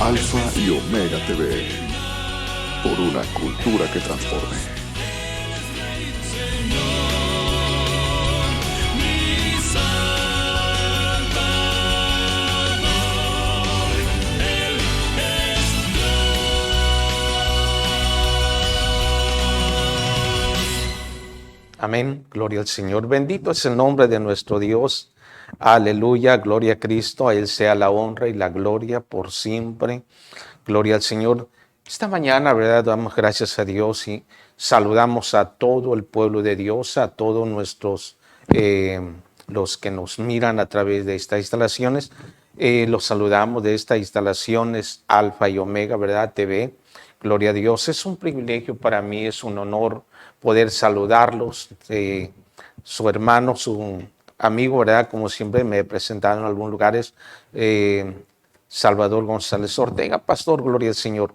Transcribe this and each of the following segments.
Alfa y Omega TV, por una cultura que transforme. Amén, gloria al Señor. Bendito es el nombre de nuestro Dios. Aleluya, gloria a Cristo. A Él sea la honra y la gloria por siempre. Gloria al Señor. Esta mañana, ¿verdad? Damos gracias a Dios y saludamos a todo el pueblo de Dios, a todos nuestros, los que nos miran a través de estas instalaciones. Los saludamos de estas instalaciones Alfa y Omega, ¿verdad? TV. Gloria a Dios. Es un privilegio para mí, es un honor poder saludarlos. Su hermano, su amigo, ¿verdad? Como siempre me he presentado en algunos lugares, Salvador González Ortega, pastor, gloria al Señor.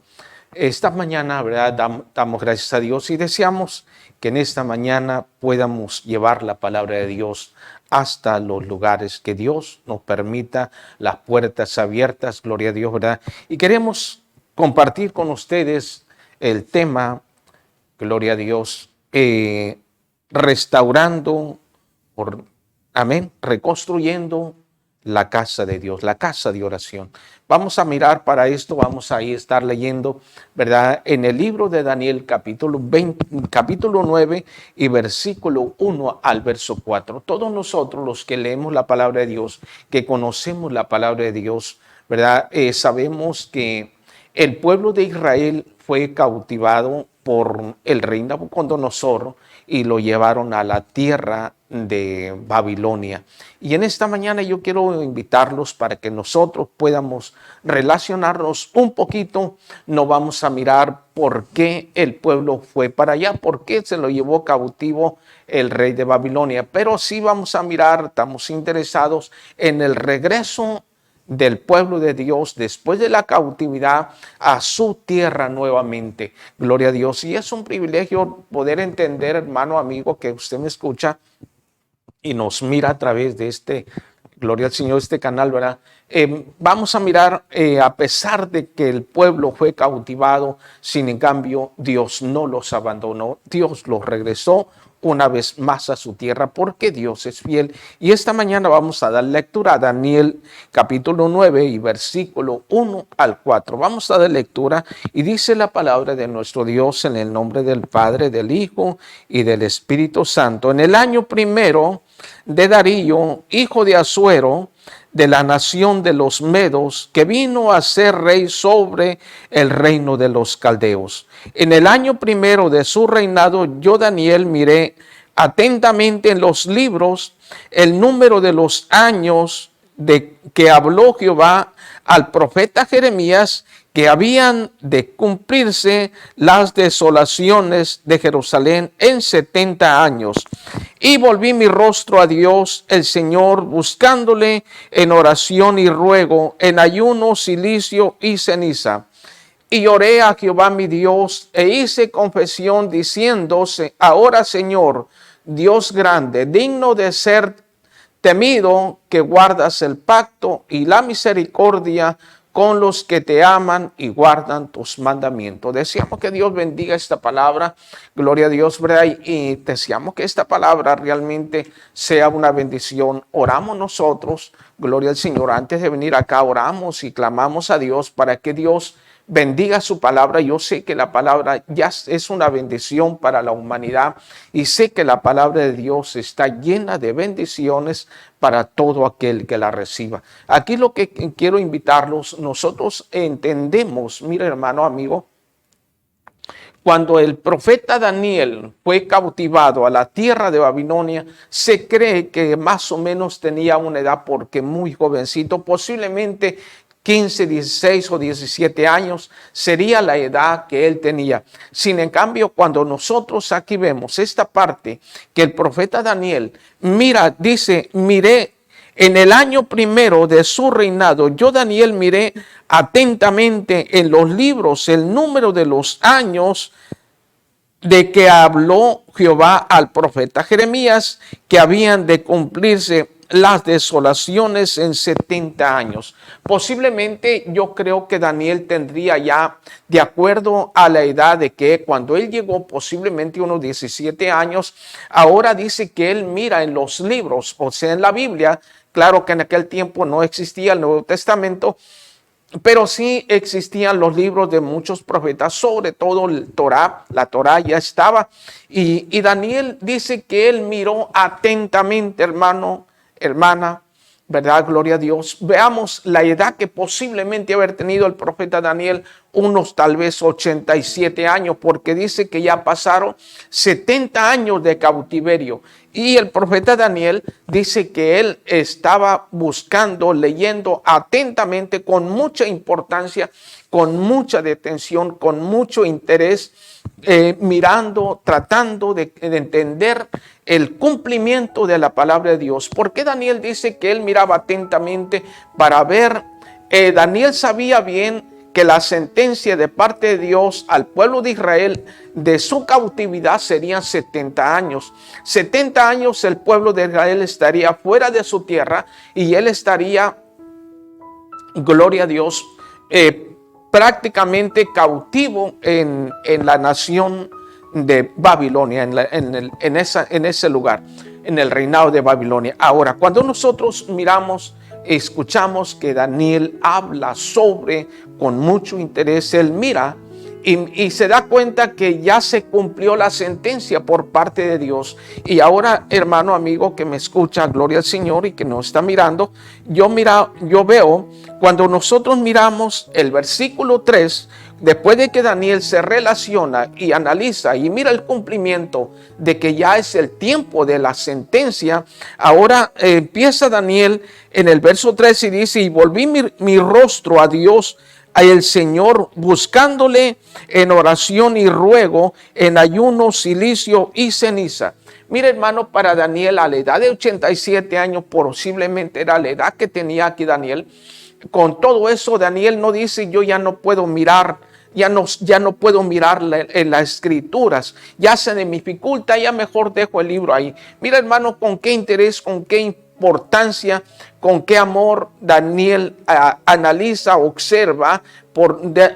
Esta mañana, ¿verdad? Damos gracias a Dios y deseamos que en esta mañana podamos llevar la palabra de Dios hasta los lugares que Dios nos permita, las puertas abiertas, gloria a Dios, ¿verdad? Y queremos compartir con ustedes el tema, gloria a Dios, restaurando, amén, reconstruyendo la casa de Dios, la casa de oración. Vamos a mirar para esto, vamos a estar leyendo, ¿verdad? En el libro de Daniel, capítulo 9 y versículo 1 al verso 4. Todos nosotros los que leemos la palabra de Dios, que conocemos la palabra de Dios, ¿verdad? Sabemos que el pueblo de Israel fue cautivado por el rey Nabucodonosor y lo llevaron a la tierra de Babilonia. Y en esta mañana yo quiero invitarlos para que nosotros podamos relacionarnos un poquito. No vamos a mirar por qué el pueblo fue para allá, por qué se lo llevó cautivo el rey de Babilonia, pero sí vamos a mirar, estamos interesados en el regreso del pueblo de Dios después de la cautividad a su tierra nuevamente. Gloria a Dios. Y es un privilegio poder entender, hermano, amigo, que usted me escucha y nos mira a través de este, gloria al Señor, este canal, ¿verdad? Vamos a mirar, a pesar de que el pueblo fue cautivado, sin en cambio, Dios no los abandonó, Dios los regresó una vez más a su tierra, porque Dios es fiel. Y esta mañana vamos a dar lectura a Daniel capítulo 9 y versículo 1 al 4. Vamos a dar lectura y dice la palabra de nuestro Dios en el nombre del Padre, del Hijo y del Espíritu Santo. En el año primero de Darío, hijo de Asuero, de la nación de los Medos, que vino a ser rey sobre el reino de los caldeos. En el año primero de su reinado, yo, Daniel, miré atentamente en los libros el número de los años de que habló Jehová al profeta Jeremías, que habían de cumplirse las desolaciones de Jerusalén en 70 años. Y volví mi rostro a Dios, el Señor, buscándole en oración y ruego, en ayuno, cilicio y ceniza. Y oré a Jehová mi Dios, e hice confesión diciéndose: ahora, Señor, Dios grande, digno de ser temido, que guardas el pacto y la misericordia con los que te aman y guardan tus mandamientos. Deseamos que Dios bendiga esta palabra, gloria a Dios, ¿verdad? Y deseamos que esta palabra realmente sea una bendición. Oramos nosotros, gloria al Señor, antes de venir acá oramos y clamamos a Dios para que Dios bendiga su palabra. Yo sé que la palabra ya es una bendición para la humanidad y sé que la palabra de Dios está llena de bendiciones para todo aquel que la reciba. Aquí lo que quiero invitarlos, nosotros entendemos, mire hermano, amigo, cuando el profeta Daniel fue cautivado a la tierra de Babilonia, se cree que más o menos tenía una edad, porque muy jovencito, posiblemente 15, 16 o 17 años sería la edad que él tenía. Sin en cambio, cuando nosotros aquí vemos esta parte que el profeta Daniel mira, dice: miré en el año primero de su reinado, yo, Daniel, miré atentamente en los libros el número de los años de que habló Jehová al profeta Jeremías, que habían de cumplirse las desolaciones en 70 años. Posiblemente yo creo que Daniel tendría ya, de acuerdo a la edad de que cuando él llegó, posiblemente unos 17 años, ahora dice que él mira en los libros, o sea, en la Biblia. Claro que en aquel tiempo no existía el Nuevo Testamento, pero sí existían los libros de muchos profetas, sobre todo el Torá. La Torá ya estaba. Y Daniel dice que él miró atentamente, hermano, hermana, ¿verdad? Gloria a Dios. Veamos la edad que posiblemente haber tenido el profeta Daniel, unos tal vez 87 años, porque dice que ya pasaron 70 años de cautiverio. Y el profeta Daniel dice que él estaba buscando, leyendo atentamente, con mucha importancia, con mucha detención, con mucho interés, mirando, tratando de entender el cumplimiento de la palabra de Dios. ¿Por qué Daniel dice que él miraba atentamente para ver? Daniel sabía bien que la sentencia de parte de Dios al pueblo de Israel de su cautividad serían 70 años. 70 años el pueblo de Israel estaría fuera de su tierra y él estaría, gloria a Dios, prácticamente cautivo en la nación de Babilonia, en ese lugar, en el reinado de Babilonia. Ahora, cuando nosotros miramos, escuchamos que Daniel habla sobre, con mucho interés, él mira y se da cuenta que ya se cumplió la sentencia por parte de Dios. Y ahora, hermano, amigo que me escucha, gloria al Señor, y que nos está mirando, yo veo, cuando nosotros miramos el versículo 3, después de que Daniel se relaciona y analiza y mira el cumplimiento de que ya es el tiempo de la sentencia, ahora empieza Daniel en el verso 3 y dice: y volví mi rostro a Dios, el Señor, buscándole en oración y ruego, en ayuno, cilicio y ceniza. Mire, hermano, para Daniel, a la edad de 87 años, posiblemente era la edad que tenía aquí Daniel. Con todo eso, Daniel no dice: yo ya no puedo mirar, ya no puedo mirar en las escrituras, ya se me dificulta, ya mejor dejo el libro ahí. Mira, hermano, con qué interés, con qué importancia, con qué amor Daniel analiza, observa,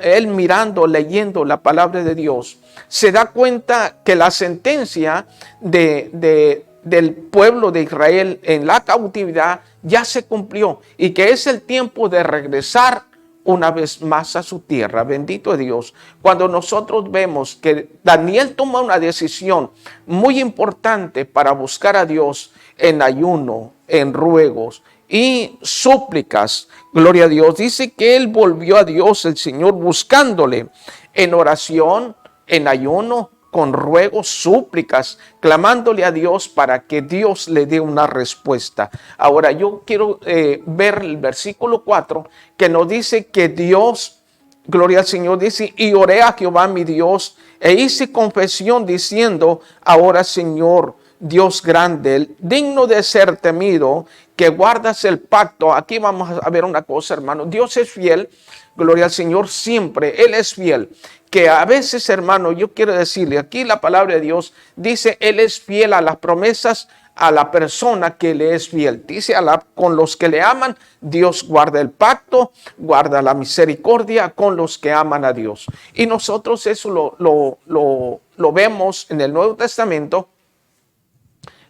él mirando, leyendo la palabra de Dios, se da cuenta que la sentencia del pueblo de Israel en la cautividad ya se cumplió y que es el tiempo de regresar una vez más a su tierra. Bendito es Dios. Cuando nosotros vemos que Daniel toma una decisión muy importante para buscar a Dios en ayuno, en ruegos y súplicas, gloria a Dios, dice que él volvió a Dios, el Señor, buscándole en oración, en ayuno, con ruegos, súplicas, clamándole a Dios para que Dios le dé una respuesta. Ahora yo quiero ver el versículo 4 que nos dice que Dios, gloria al Señor, dice: y oré a Jehová mi Dios e hice confesión diciendo: ahora, Señor, Dios grande, digno de ser temido, que guardas el pacto. Aquí vamos a ver una cosa, hermano. Dios es fiel, gloria al Señor, siempre. Él es fiel. Que a veces, hermano, yo quiero decirle, aquí la palabra de Dios dice: Él es fiel a las promesas, a la persona que le es fiel. Dice: con los que le aman, Dios guarda el pacto, guarda la misericordia con los que aman a Dios. Y nosotros eso lo vemos en el Nuevo Testamento.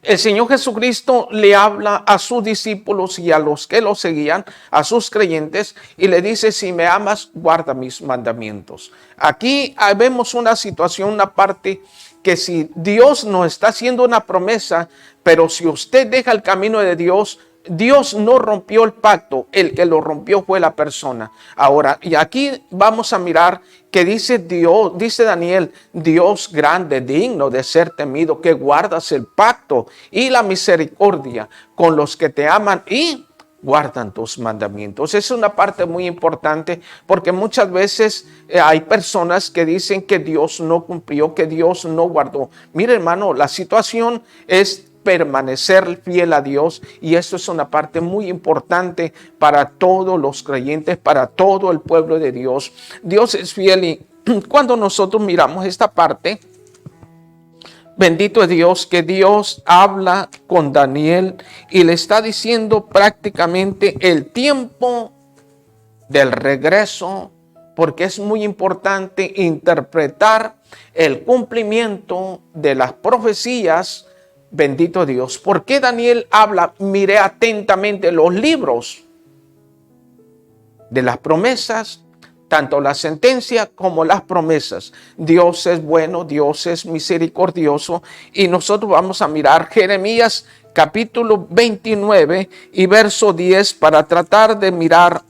El Señor Jesucristo le habla a sus discípulos y a los que lo seguían, a sus creyentes, y le dice: si me amas, guarda mis mandamientos. Aquí vemos una situación, una parte que si Dios nos está haciendo una promesa, pero si usted deja el camino de Dios, Dios no rompió el pacto, el que lo rompió fue la persona. Ahora, y aquí vamos a mirar que dice Dios, dice Daniel: Dios grande, digno de ser temido, que guardas el pacto y la misericordia con los que te aman y guardan tus mandamientos. Es una parte muy importante, porque muchas veces hay personas que dicen que Dios no cumplió, que Dios no guardó. Mire, hermano, la situación es permanecer fiel a Dios, y esto es una parte muy importante para todos los creyentes, para todo el pueblo de Dios. Dios es fiel, y cuando nosotros miramos esta parte, Bendito es Dios, que Dios habla con Daniel y le está diciendo prácticamente el tiempo del regreso, porque es muy importante interpretar el cumplimiento de las profecías. Bendito Dios. ¿Por qué Daniel habla? Miré atentamente los libros de las promesas, tanto la sentencia como las promesas. Dios es bueno, Dios es misericordioso, y nosotros vamos a mirar Jeremías capítulo 29 y verso 10 para tratar de mirar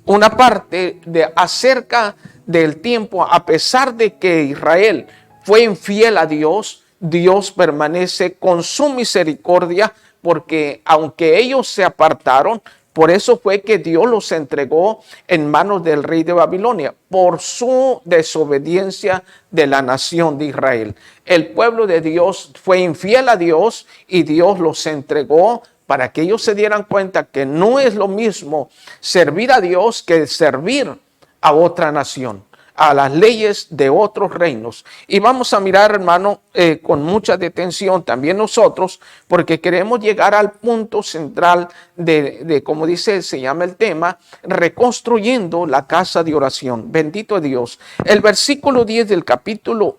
una parte acerca del tiempo. A pesar de que Israel fue infiel a Dios, Dios permanece con su misericordia, porque aunque ellos se apartaron, por eso fue que Dios los entregó en manos del rey de Babilonia, por su desobediencia de la nación de Israel. El pueblo de Dios fue infiel a Dios y Dios los entregó para que ellos se dieran cuenta que no es lo mismo servir a Dios que servir a otra nación, a las leyes de otros reinos. Y vamos a mirar, hermano, con mucha detención también nosotros, porque queremos llegar al punto central de como dice, se llama el tema, reconstruyendo la casa de oración. Bendito Dios. El versículo 10 del capítulo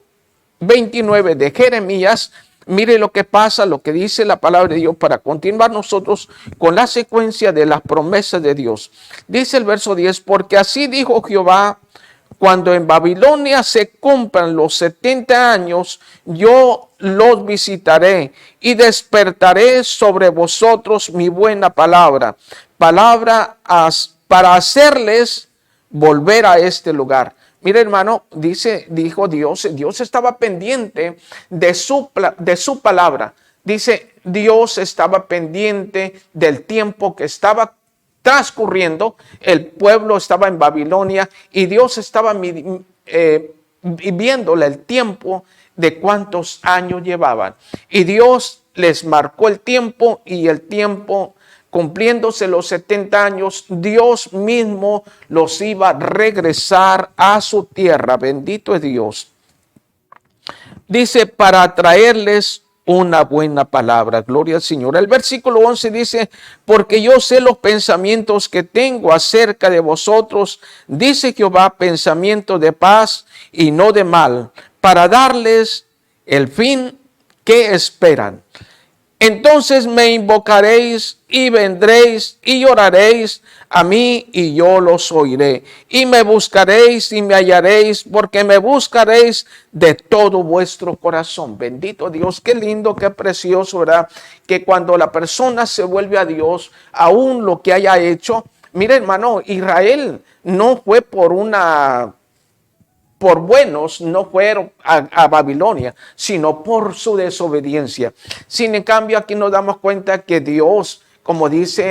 29 de Jeremías. Mire lo que pasa, lo que dice la palabra de Dios para continuar nosotros con la secuencia de las promesas de Dios. Dice el verso 10, porque así dijo Jehová, cuando en Babilonia se cumplan los 70 años, yo los visitaré y despertaré sobre vosotros mi buena palabra, para hacerles volver a este lugar. Mire, hermano, dijo Dios estaba pendiente de su palabra. Dice, Dios estaba pendiente del tiempo que estaba transcurriendo. El pueblo estaba en Babilonia y Dios estaba viéndole el tiempo de cuántos años llevaban. Y Dios les marcó el tiempo, y el tiempo, cumpliéndose los 70 años, Dios mismo los iba a regresar a su tierra. Bendito es Dios. Dice, para traerles una buena palabra. Gloria al Señor. El versículo 11 dice, porque yo sé los pensamientos que tengo acerca de vosotros, dice Jehová, pensamientos de paz y no de mal, para darles el fin que esperan. Entonces me invocaréis y vendréis y oraréis a mí y yo los oiré. Y me buscaréis y me hallaréis, porque me buscaréis de todo vuestro corazón. Bendito Dios, qué lindo, qué precioso, ¿verdad? Que cuando la persona se vuelve a Dios, aún lo que haya hecho. Mire, hermano, Israel no fue por buenos, no fueron a Babilonia, sino por su desobediencia. Sin en cambio, aquí nos damos cuenta que Dios, como dice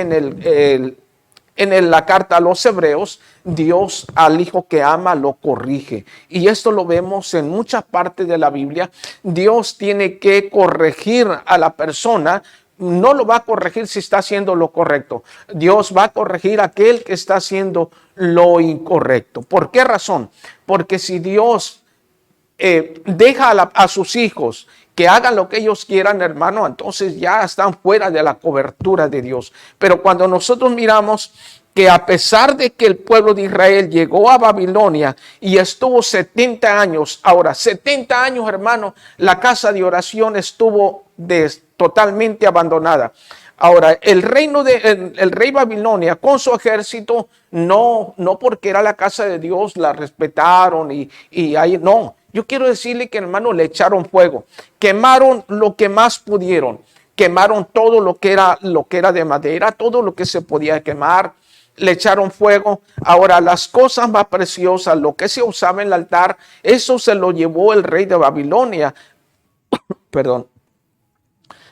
en la carta a los Hebreos, Dios al hijo que ama lo corrige. Y esto lo vemos en muchas partes de la Biblia. Dios tiene que corregir a la persona. No lo va a corregir si está haciendo lo correcto. Dios va a corregir a aquel que está haciendo lo incorrecto. ¿Por qué razón? Porque si Dios deja a sus hijos que hagan lo que ellos quieran, hermano, entonces ya están fuera de la cobertura de Dios. Pero cuando nosotros miramos que a pesar de que el pueblo de Israel llegó a Babilonia y estuvo 70 años, ahora 70 años, hermano, la casa de oración estuvo totalmente abandonada. Ahora, el rey Babilonia con su ejército, no porque era la casa de Dios, la respetaron y ahí no. Yo quiero decirle que, hermano, le echaron fuego, quemaron lo que más pudieron, quemaron todo lo que era de madera, todo lo que se podía quemar, le echaron fuego. Ahora, las cosas más preciosas, lo que se usaba en el altar, eso se lo llevó el rey de Babilonia. Perdón.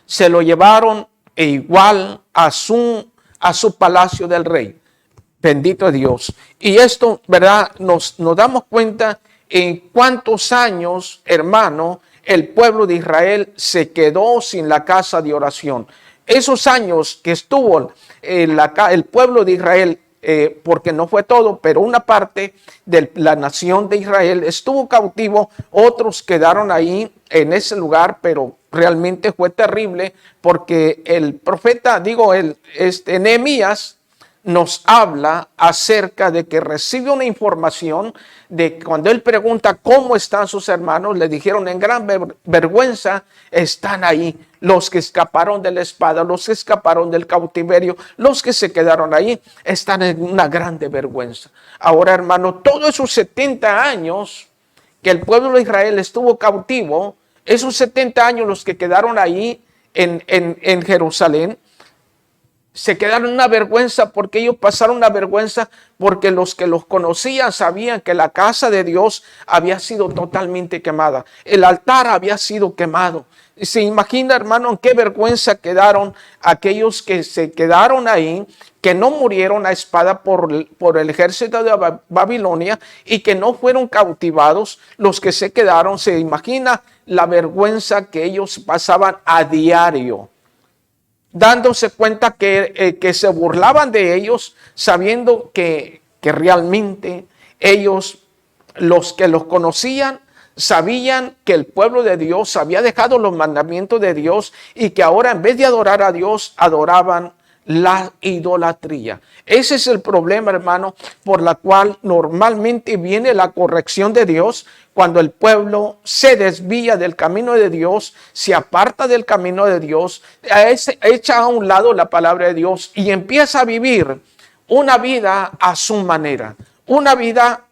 Se lo llevaron igual a su palacio del rey. Bendito Dios. Y esto, ¿verdad? Nos damos cuenta en cuántos años, hermano, el pueblo de Israel se quedó sin la casa de oración. Esos años que estuvo el pueblo de Israel porque no fue todo, pero una parte de la nación de Israel estuvo cautivo, otros quedaron ahí en ese lugar, pero realmente fue terrible porque el profeta, Nehemías, nos habla acerca de que recibe una información de cuando él pregunta cómo están sus hermanos, le dijeron en gran vergüenza están ahí, los que escaparon de la espada, los que escaparon del cautiverio, los que se quedaron ahí, están en una grande vergüenza. Ahora, hermano, todos esos 70 años que el pueblo de Israel estuvo cautivo, esos 70 años los que quedaron ahí en Jerusalén, se quedaron en una vergüenza porque ellos pasaron una vergüenza porque los que los conocían sabían que la casa de Dios había sido totalmente quemada. El altar había sido quemado. Se imagina, hermano, en qué vergüenza quedaron aquellos que se quedaron ahí, que no murieron a espada por el ejército de Babilonia y que no fueron cautivados. Los que se quedaron, se imagina la vergüenza que ellos pasaban a diario, dándose cuenta que se burlaban de ellos, sabiendo que realmente ellos, los que los conocían, sabían que el pueblo de Dios había dejado los mandamientos de Dios y que ahora en vez de adorar a Dios, adoraban la idolatría. Ese es el problema, hermano, por la cual normalmente viene la corrección de Dios cuando el pueblo se desvía del camino de Dios, se aparta del camino de Dios, echa a un lado la palabra de Dios y empieza a vivir una vida a su manera, una vida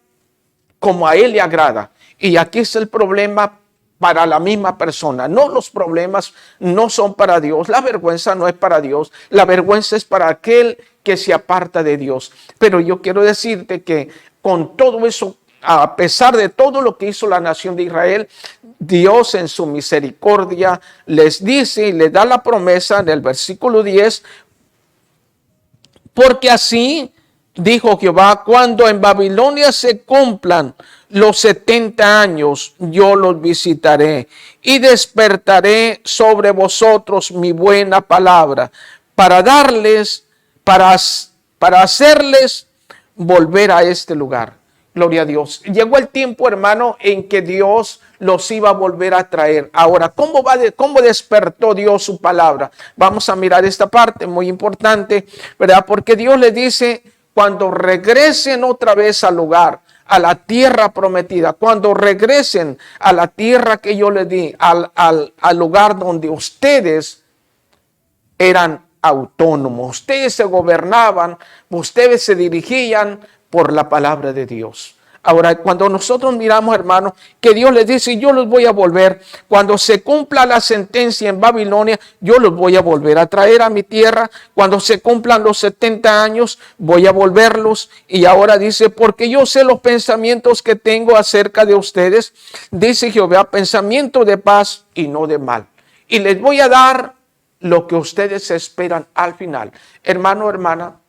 como a él le agrada. Y aquí es el problema para la misma persona. No, los problemas no son para Dios. La vergüenza no es para Dios. La vergüenza es para aquel que se aparta de Dios. Pero yo quiero decirte que con todo eso, a pesar de todo lo que hizo la nación de Israel, Dios en su misericordia les dice y les da la promesa en el versículo 10, porque así dijo Jehová, cuando en Babilonia se cumplan los 70 años, yo los visitaré y despertaré sobre vosotros mi buena palabra para darles, para hacerles volver a este lugar. Gloria a Dios. Llegó el tiempo, hermano, en que Dios los iba a volver a traer. Ahora, ¿cómo despertó Dios su palabra? Vamos a mirar esta parte muy importante, ¿verdad? Porque Dios le dice, cuando regresen otra vez al lugar, a la tierra prometida, cuando regresen a la tierra que yo les di, al lugar donde ustedes eran autónomos, ustedes se gobernaban, ustedes se dirigían por la palabra de Dios. Ahora, cuando nosotros miramos, hermanos, que Dios les dice, yo los voy a volver, cuando se cumpla la sentencia en Babilonia, yo los voy a volver a traer a mi tierra, cuando se cumplan los 70 años, voy a volverlos. Y ahora dice, porque yo sé los pensamientos que tengo acerca de ustedes, dice Jehová, pensamiento de paz y no de mal. Y les voy a dar lo que ustedes esperan al final. Hermano, hermana,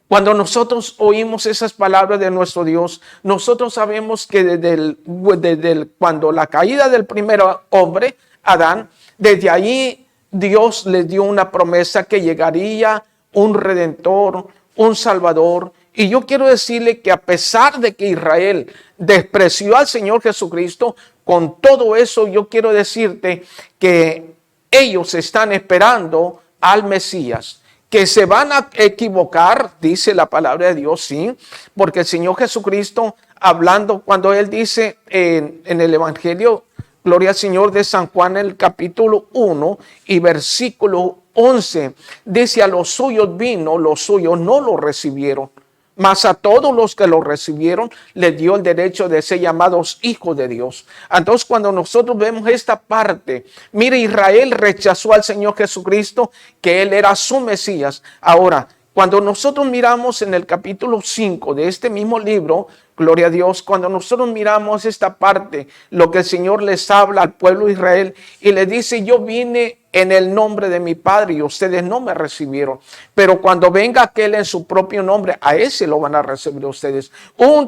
cuando nosotros oímos esas palabras de nuestro Dios, nosotros sabemos que desde cuando la caída del primer hombre, Adán, desde allí Dios les dio una promesa que llegaría un redentor, un salvador. Y yo quiero decirle que a pesar de que Israel despreció al Señor Jesucristo, con todo eso yo quiero decirte que ellos están esperando al Mesías, que se van a equivocar, dice la palabra de Dios, sí, porque el Señor Jesucristo, hablando, cuando Él dice en el Evangelio, gloria al Señor, de San Juan, el capítulo 1 y versículo 11, dice, a los suyos vino, los suyos no lo recibieron, mas a todos los que lo recibieron les dio el derecho de ser llamados hijos de Dios. Entonces, cuando nosotros vemos esta parte, mire, Israel rechazó al Señor Jesucristo, que Él era su Mesías. Ahora, cuando nosotros miramos en el capítulo 5 de este mismo libro, gloria a Dios, cuando nosotros miramos esta parte, lo que el Señor les habla al pueblo de Israel y le dice, yo vine en el nombre de mi Padre y ustedes no me recibieron, pero cuando venga aquel en su propio nombre, a ese lo van a recibir ustedes.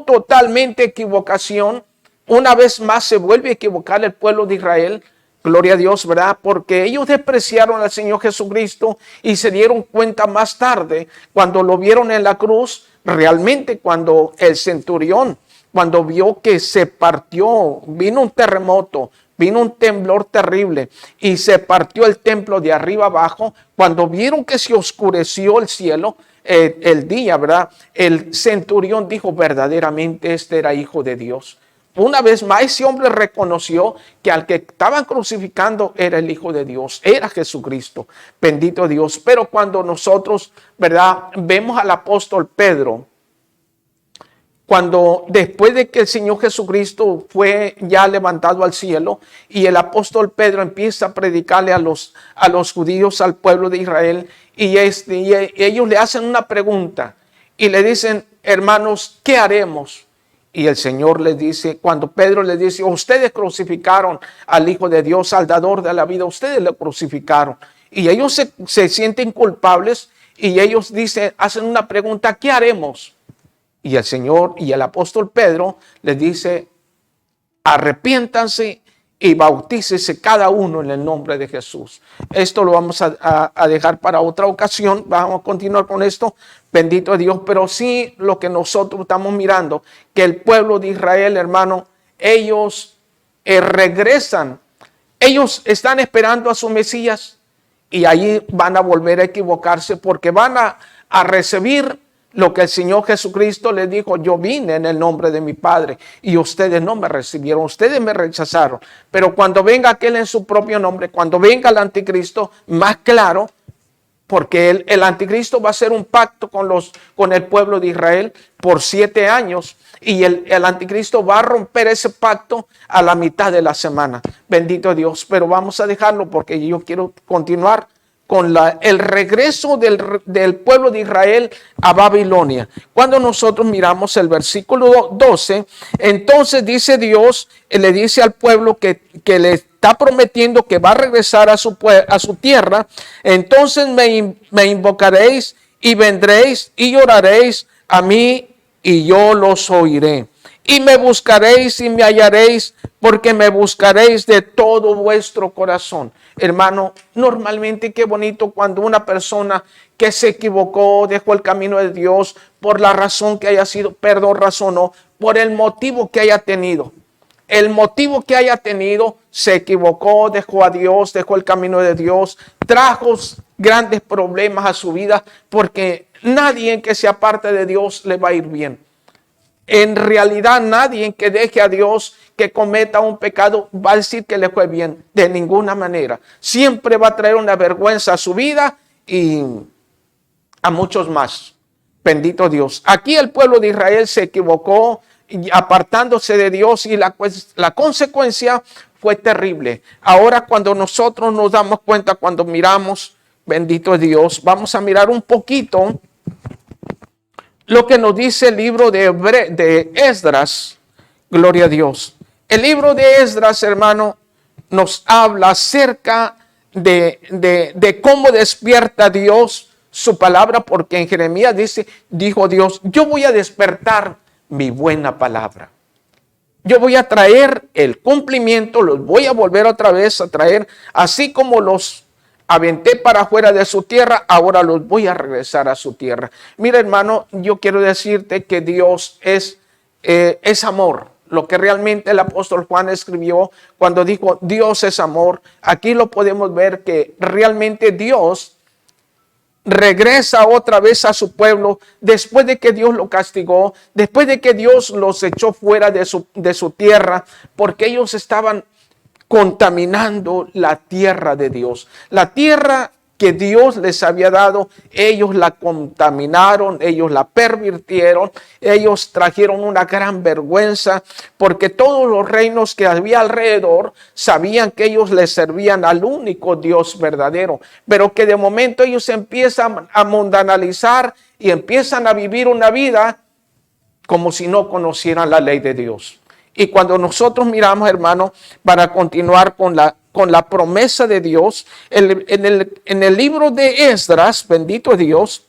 Totalmente equivocación. Una vez más se vuelve a equivocar el pueblo de Israel, Gloria a Dios, ¿verdad? Porque ellos despreciaron al Señor Jesucristo y se dieron cuenta más tarde, cuando lo vieron en la cruz, realmente cuando el centurión, cuando vio que se partió, vino un terremoto, vino un temblor terrible y se partió el templo de arriba abajo, cuando vieron que se oscureció el cielo, el día, ¿verdad? El centurión dijo, verdaderamente este era hijo de Dios. Una vez más, ese hombre reconoció que al que estaban crucificando era el Hijo de Dios, era Jesucristo, bendito Dios. Pero cuando nosotros, ¿verdad?, vemos al apóstol Pedro, cuando después de que el Señor Jesucristo fue ya levantado al cielo y el apóstol Pedro empieza a predicarle a los judíos, al pueblo de Israel, y ellos le hacen una pregunta y le dicen, hermanos, ¿qué haremos? Y el Señor les dice, cuando Pedro les dice, ustedes crucificaron al Hijo de Dios, al dador de la vida, ustedes lo crucificaron. Y ellos se sienten culpables y ellos dicen, hacen una pregunta, ¿qué haremos? Y el Señor y el apóstol Pedro les dice, arrepiéntanse y bautícese cada uno en el nombre de Jesús. Esto lo vamos a dejar para otra ocasión. Vamos a continuar con esto. Bendito Dios. Pero sí lo que nosotros estamos mirando, que el pueblo de Israel, hermano, ellos regresan. Ellos están esperando a su Mesías y allí van a volver a equivocarse porque van a recibir lo que el Señor Jesucristo les dijo, yo vine en el nombre de mi Padre y ustedes no me recibieron, ustedes me rechazaron. Pero cuando venga aquel en su propio nombre, cuando venga el anticristo, más claro, porque el anticristo va a hacer un pacto con el pueblo de Israel por 7 años y el anticristo va a romper ese pacto a la mitad de la semana. Bendito Dios, pero vamos a dejarlo porque yo quiero continuar con el regreso del pueblo de Israel a Babilonia. Cuando nosotros miramos el versículo 12, entonces dice Dios, le dice al pueblo que le está prometiendo que va a regresar a su tierra, entonces me invocaréis y vendréis y lloraréis a mí y yo los oiré. Y me buscaréis y me hallaréis, porque me buscaréis de todo vuestro corazón. Hermano, normalmente qué bonito cuando una persona que se equivocó, dejó el camino de Dios por la razón que haya sido, razonó, por el motivo que haya tenido. El motivo que haya tenido, se equivocó, dejó a Dios, dejó el camino de Dios, trajo grandes problemas a su vida, porque nadie que se aparte de Dios le va a ir bien. En realidad nadie que deje a Dios, que cometa un pecado, va a decir que le fue bien. De ninguna manera. Siempre va a traer una vergüenza a su vida y a muchos más. Bendito Dios. Aquí el pueblo de Israel se equivocó apartándose de Dios y la consecuencia fue terrible. Ahora cuando nosotros nos damos cuenta, cuando miramos, bendito Dios, vamos a mirar un poquito lo que nos dice el libro de Esdras, gloria a Dios. El libro de Esdras, hermano, nos habla acerca de cómo despierta Dios su palabra, porque en Jeremías dijo Dios, yo voy a despertar mi buena palabra. Yo voy a traer el cumplimiento, los voy a volver otra vez a traer, así como los aventé para afuera de su tierra, ahora los voy a regresar a su tierra. Mira, hermano, yo quiero decirte que Dios es amor. Lo que realmente el apóstol Juan escribió cuando dijo Dios es amor, aquí lo podemos ver que realmente Dios regresa otra vez a su pueblo después de que Dios lo castigó, después de que Dios los echó fuera de su tierra, porque ellos estaban contaminando la tierra de Dios. La tierra que Dios les había dado, ellos la contaminaron, ellos la pervirtieron, ellos trajeron una gran vergüenza, porque todos los reinos que había alrededor sabían que ellos les servían al único Dios verdadero, pero que de momento ellos empiezan a mundanalizar y empiezan a vivir una vida como si no conocieran la ley de Dios. Y cuando nosotros miramos, hermano, para continuar con la promesa de Dios, en el libro de Esdras, bendito Dios,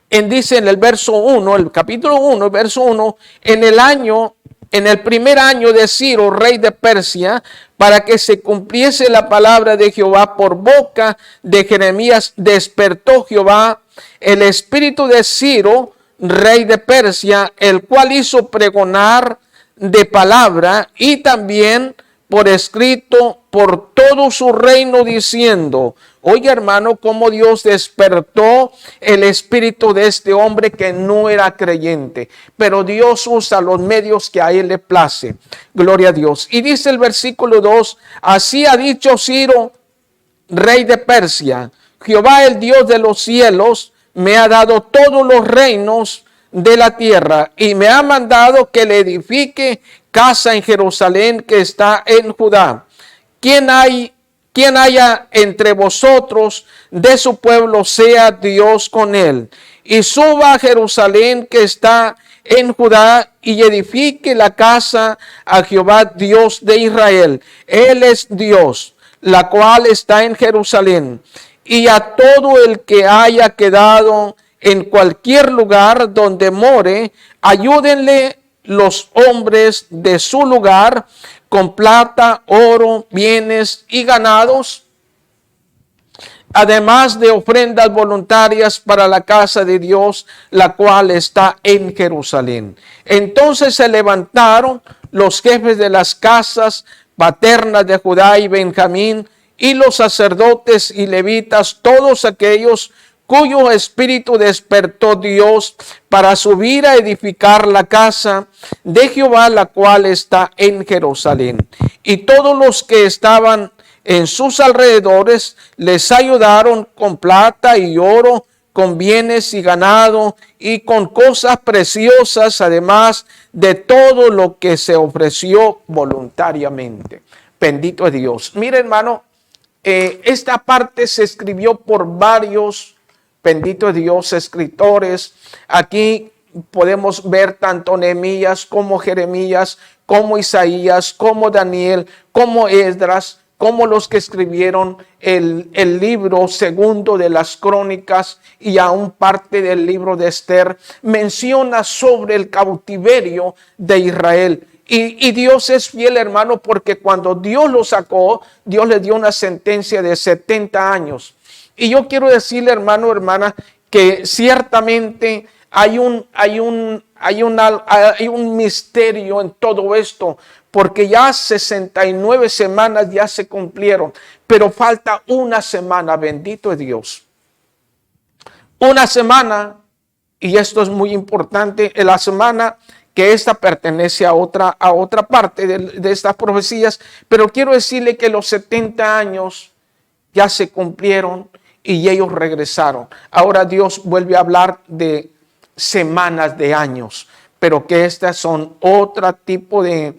dice en el verso 1, el capítulo 1, verso 1, en el año en el primer año de Ciro, rey de Persia, para que se cumpliese la palabra de Jehová por boca de Jeremías, despertó Jehová el espíritu de Ciro, rey de Persia, el cual hizo pregonar de palabra y también por escrito por todo su reino, diciendo: oye, hermano, cómo Dios despertó el espíritu de este hombre que no era creyente, pero Dios usa los medios que a él le place. Gloria a Dios. Y dice el versículo 2: así ha dicho Ciro, rey de Persia: Jehová, el Dios de los cielos, me ha dado todos los reinos de la tierra y me ha mandado que le edifique casa en Jerusalén, que está en Judá. Quien haya entre vosotros de su pueblo, sea Dios con él. Y suba a Jerusalén, que está en Judá, y edifique la casa a Jehová, Dios de Israel. Él es Dios, la cual está en Jerusalén. Y a todo el que haya quedado en cualquier lugar donde more, ayúdenle los hombres de su lugar con plata, oro, bienes y ganados, además de ofrendas voluntarias para la casa de Dios, la cual está en Jerusalén. Entonces se levantaron los jefes de las casas paternas de Judá y Benjamín, y los sacerdotes y levitas, todos aquellos cuyo espíritu despertó Dios para subir a edificar la casa de Jehová, la cual está en Jerusalén. Y todos los que estaban en sus alrededores les ayudaron con plata y oro, con bienes y ganado y con cosas preciosas, además de todo lo que se ofreció voluntariamente. Bendito es Dios. Mire, hermano, esta parte se escribió por varios, bendito es Dios, escritores. Aquí podemos ver tanto Nehemías como Jeremías, como Isaías, como Daniel, como Esdras, como los que escribieron el libro segundo de las crónicas y aún parte del libro de Esther, menciona sobre el cautiverio de Israel. Y Dios es fiel, hermano, porque cuando Dios lo sacó, Dios le dio una sentencia de 70 años. Y yo quiero decirle, hermano, hermana, que ciertamente hay un misterio en todo esto, porque ya 69 semanas ya se cumplieron, pero falta una semana, bendito es Dios. Una semana, y esto es muy importante, en la semana que esta pertenece a otra parte de estas profecías, pero quiero decirle que los 70 años ya se cumplieron y ellos regresaron. Ahora Dios vuelve a hablar de semanas, de años, pero que estas son otro tipo de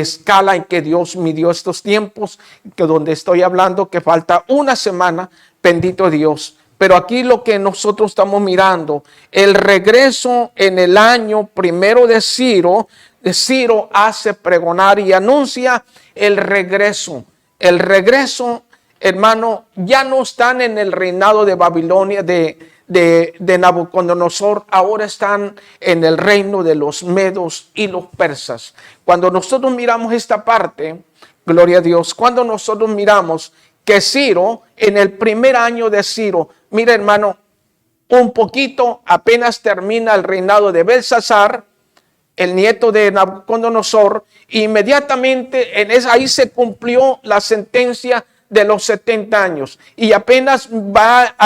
escala en que Dios midió estos tiempos, que donde estoy hablando que falta una semana, bendito Dios. Pero aquí lo que nosotros estamos mirando, el regreso en el año primero de Ciro hace pregonar y anuncia el regreso. El regreso, hermano, ya no están en el reinado de Babilonia de Nabucodonosor, ahora están en el reino de los medos y los persas. Cuando nosotros miramos esta parte, gloria a Dios, cuando nosotros miramos que Ciro, en el primer año de Ciro, mira, hermano, un poquito apenas termina el reinado de Belsasar, el nieto de Nabucodonosor, inmediatamente ahí se cumplió la sentencia de los 70 años y apenas va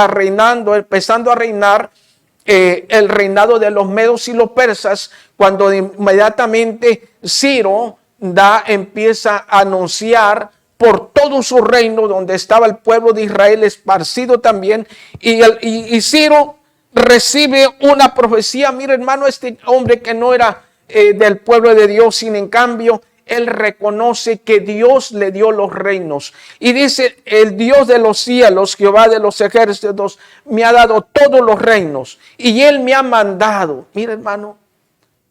empezando a reinar el reinado de los medos y los persas, cuando inmediatamente Ciro empieza a anunciar por todo su reino, donde estaba el pueblo de Israel esparcido también, y Ciro recibe una profecía. Mira, hermano, este hombre que no era del pueblo de Dios, sin en cambio, él reconoce que Dios le dio los reinos. Y dice, el Dios de los cielos, Jehová de los ejércitos, me ha dado todos los reinos. Y él me ha mandado. Mira, hermano,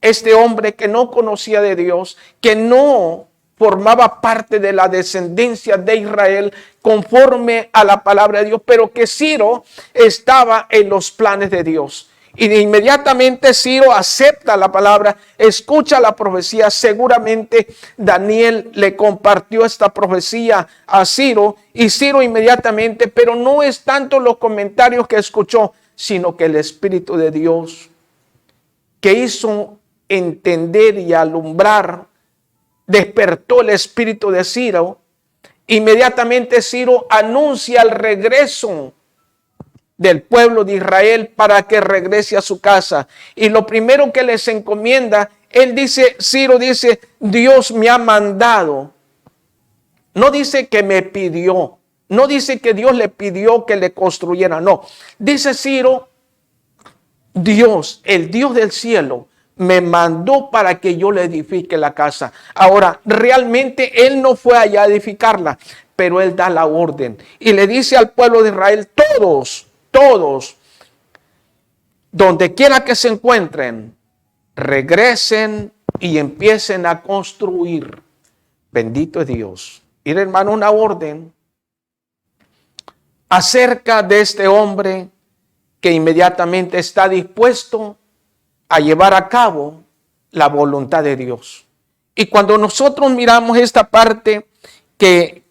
este hombre que no conocía de Dios, que no formaba parte de la descendencia de Israel conforme a la palabra de Dios, pero que Ciro estaba en los planes de Dios. Y de inmediatamente Ciro acepta la palabra, escucha la profecía. Seguramente Daniel le compartió esta profecía a Ciro y Ciro inmediatamente, pero no es tanto los comentarios que escuchó, sino que el Espíritu de Dios que hizo entender y alumbrar, despertó el espíritu de Ciro. Inmediatamente Ciro anuncia el regreso del pueblo de Israel para que regrese a su casa. Y lo primero que les encomienda, Ciro dice, Dios me ha mandado. No dice que me pidió, no dice que Dios le pidió que le construyera, no. Dice Ciro, Dios, el Dios del cielo, me mandó para que yo le edifique la casa. Ahora, realmente él no fue allá a edificarla, pero él da la orden y le dice al pueblo de Israel, todos, donde quiera que se encuentren, regresen y empiecen a construir. Bendito es Dios. Y hermano, una orden acerca de este hombre que inmediatamente está dispuesto a llevar a cabo la voluntad de Dios. Y cuando nosotros miramos esta parte que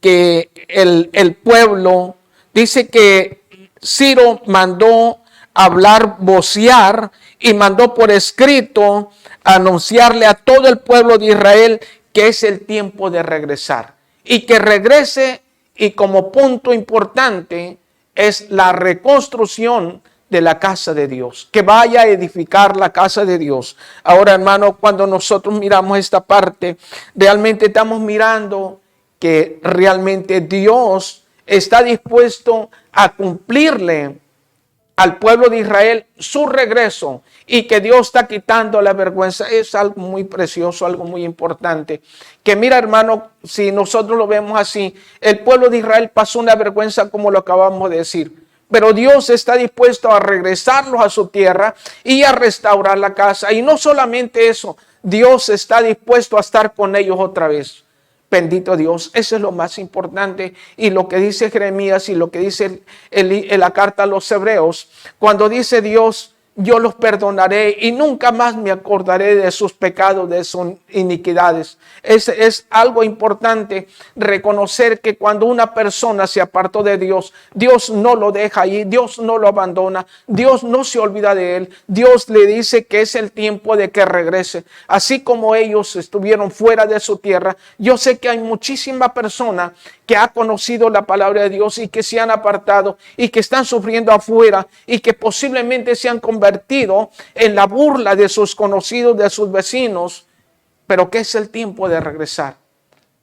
el pueblo dice que Ciro mandó hablar, vocear y mandó por escrito anunciarle a todo el pueblo de Israel que es el tiempo de regresar y que regrese, y como punto importante es la reconstrucción de la casa de Dios, que vaya a edificar la casa de Dios. Ahora, hermano, cuando nosotros miramos esta parte, realmente estamos mirando que realmente Dios está dispuesto a cumplirle al pueblo de Israel su regreso y que Dios está quitando la vergüenza. Es algo muy precioso, algo muy importante. Que mira, hermano, si nosotros lo vemos así, el pueblo de Israel pasó una vergüenza como lo acabamos de decir. Pero Dios está dispuesto a regresarlos a su tierra y a restaurar la casa. Y no solamente eso, Dios está dispuesto a estar con ellos otra vez. Bendito Dios, eso es lo más importante. Y lo que dice Jeremías y lo que dice la carta a los hebreos, cuando dice Dios, yo los perdonaré y nunca más me acordaré de sus pecados, de sus iniquidades. Es algo importante reconocer que cuando una persona se apartó de Dios, Dios no lo deja ahí, Dios no lo abandona, Dios no se olvida de él. Dios le dice que es el tiempo de que regrese. Así como ellos estuvieron fuera de su tierra, yo sé que hay muchísimas personas que ha conocido la palabra de Dios y que se han apartado y que están sufriendo afuera y que posiblemente se han convertido en la burla de sus conocidos, de sus vecinos. Pero ¿qué es el tiempo de regresar?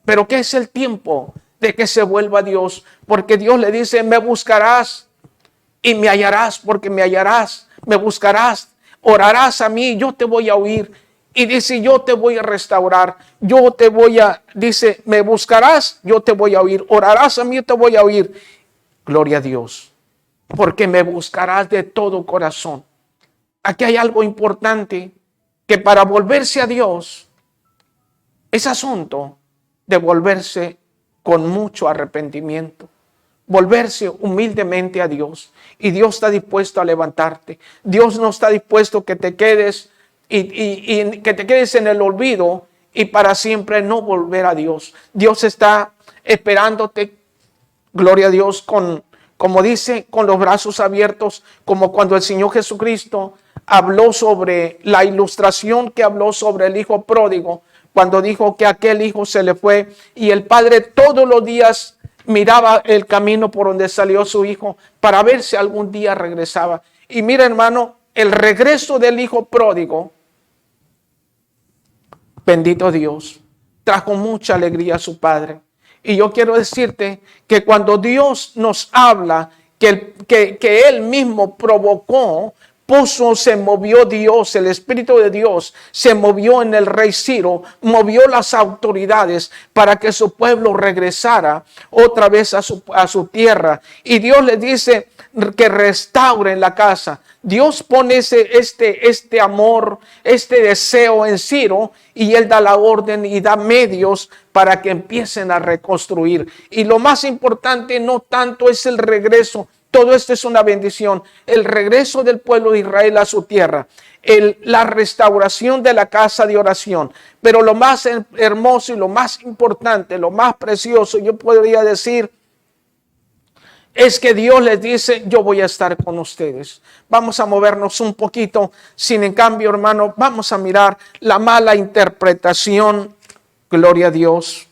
¿Pero qué es el tiempo de que se vuelva a Dios? Porque Dios le dice, me buscarás y me hallarás, porque me hallarás, me buscarás, orarás a mí, yo te voy a oír. Y dice, yo te voy a restaurar, dice, me buscarás, yo te voy a oír, orarás a mí, yo te voy a oír. Gloria a Dios, porque me buscarás de todo corazón. Aquí hay algo importante, que para volverse a Dios, es asunto de volverse con mucho arrepentimiento, volverse humildemente a Dios. Y Dios está dispuesto a levantarte. Dios no está dispuesto que te quedes y que te quedes en el olvido y para siempre no volver a Dios. Dios está esperándote, gloria a Dios, como dice, con los brazos abiertos, como cuando el Señor Jesucristo habló sobre la ilustración que habló sobre el hijo pródigo, cuando dijo que aquel hijo se le fue y el padre todos los días miraba el camino por donde salió su hijo para ver si algún día regresaba. Y mira, hermano, el regreso del hijo pródigo, bendito Dios, trajo mucha alegría a su padre. Y yo quiero decirte que cuando Dios nos habla, que Él mismo provocó, se movió Dios, el Espíritu de Dios se movió en el rey Ciro, movió las autoridades para que su pueblo regresara otra vez a su tierra. Y Dios le dice que restauren la casa. Dios pone este amor, este deseo en Ciro, y él da la orden y da medios para que empiecen a reconstruir. Y lo más importante no tanto es el regreso, Todo esto es una bendición. El regreso del pueblo de Israel a su tierra, la restauración de la casa de oración. Pero lo más hermoso y lo más importante, lo más precioso, yo podría decir, es que Dios les dice, yo voy a estar con ustedes. Vamos a movernos un poquito. Sin en cambio, hermano, vamos a mirar la mala interpretación, gloria a Dios,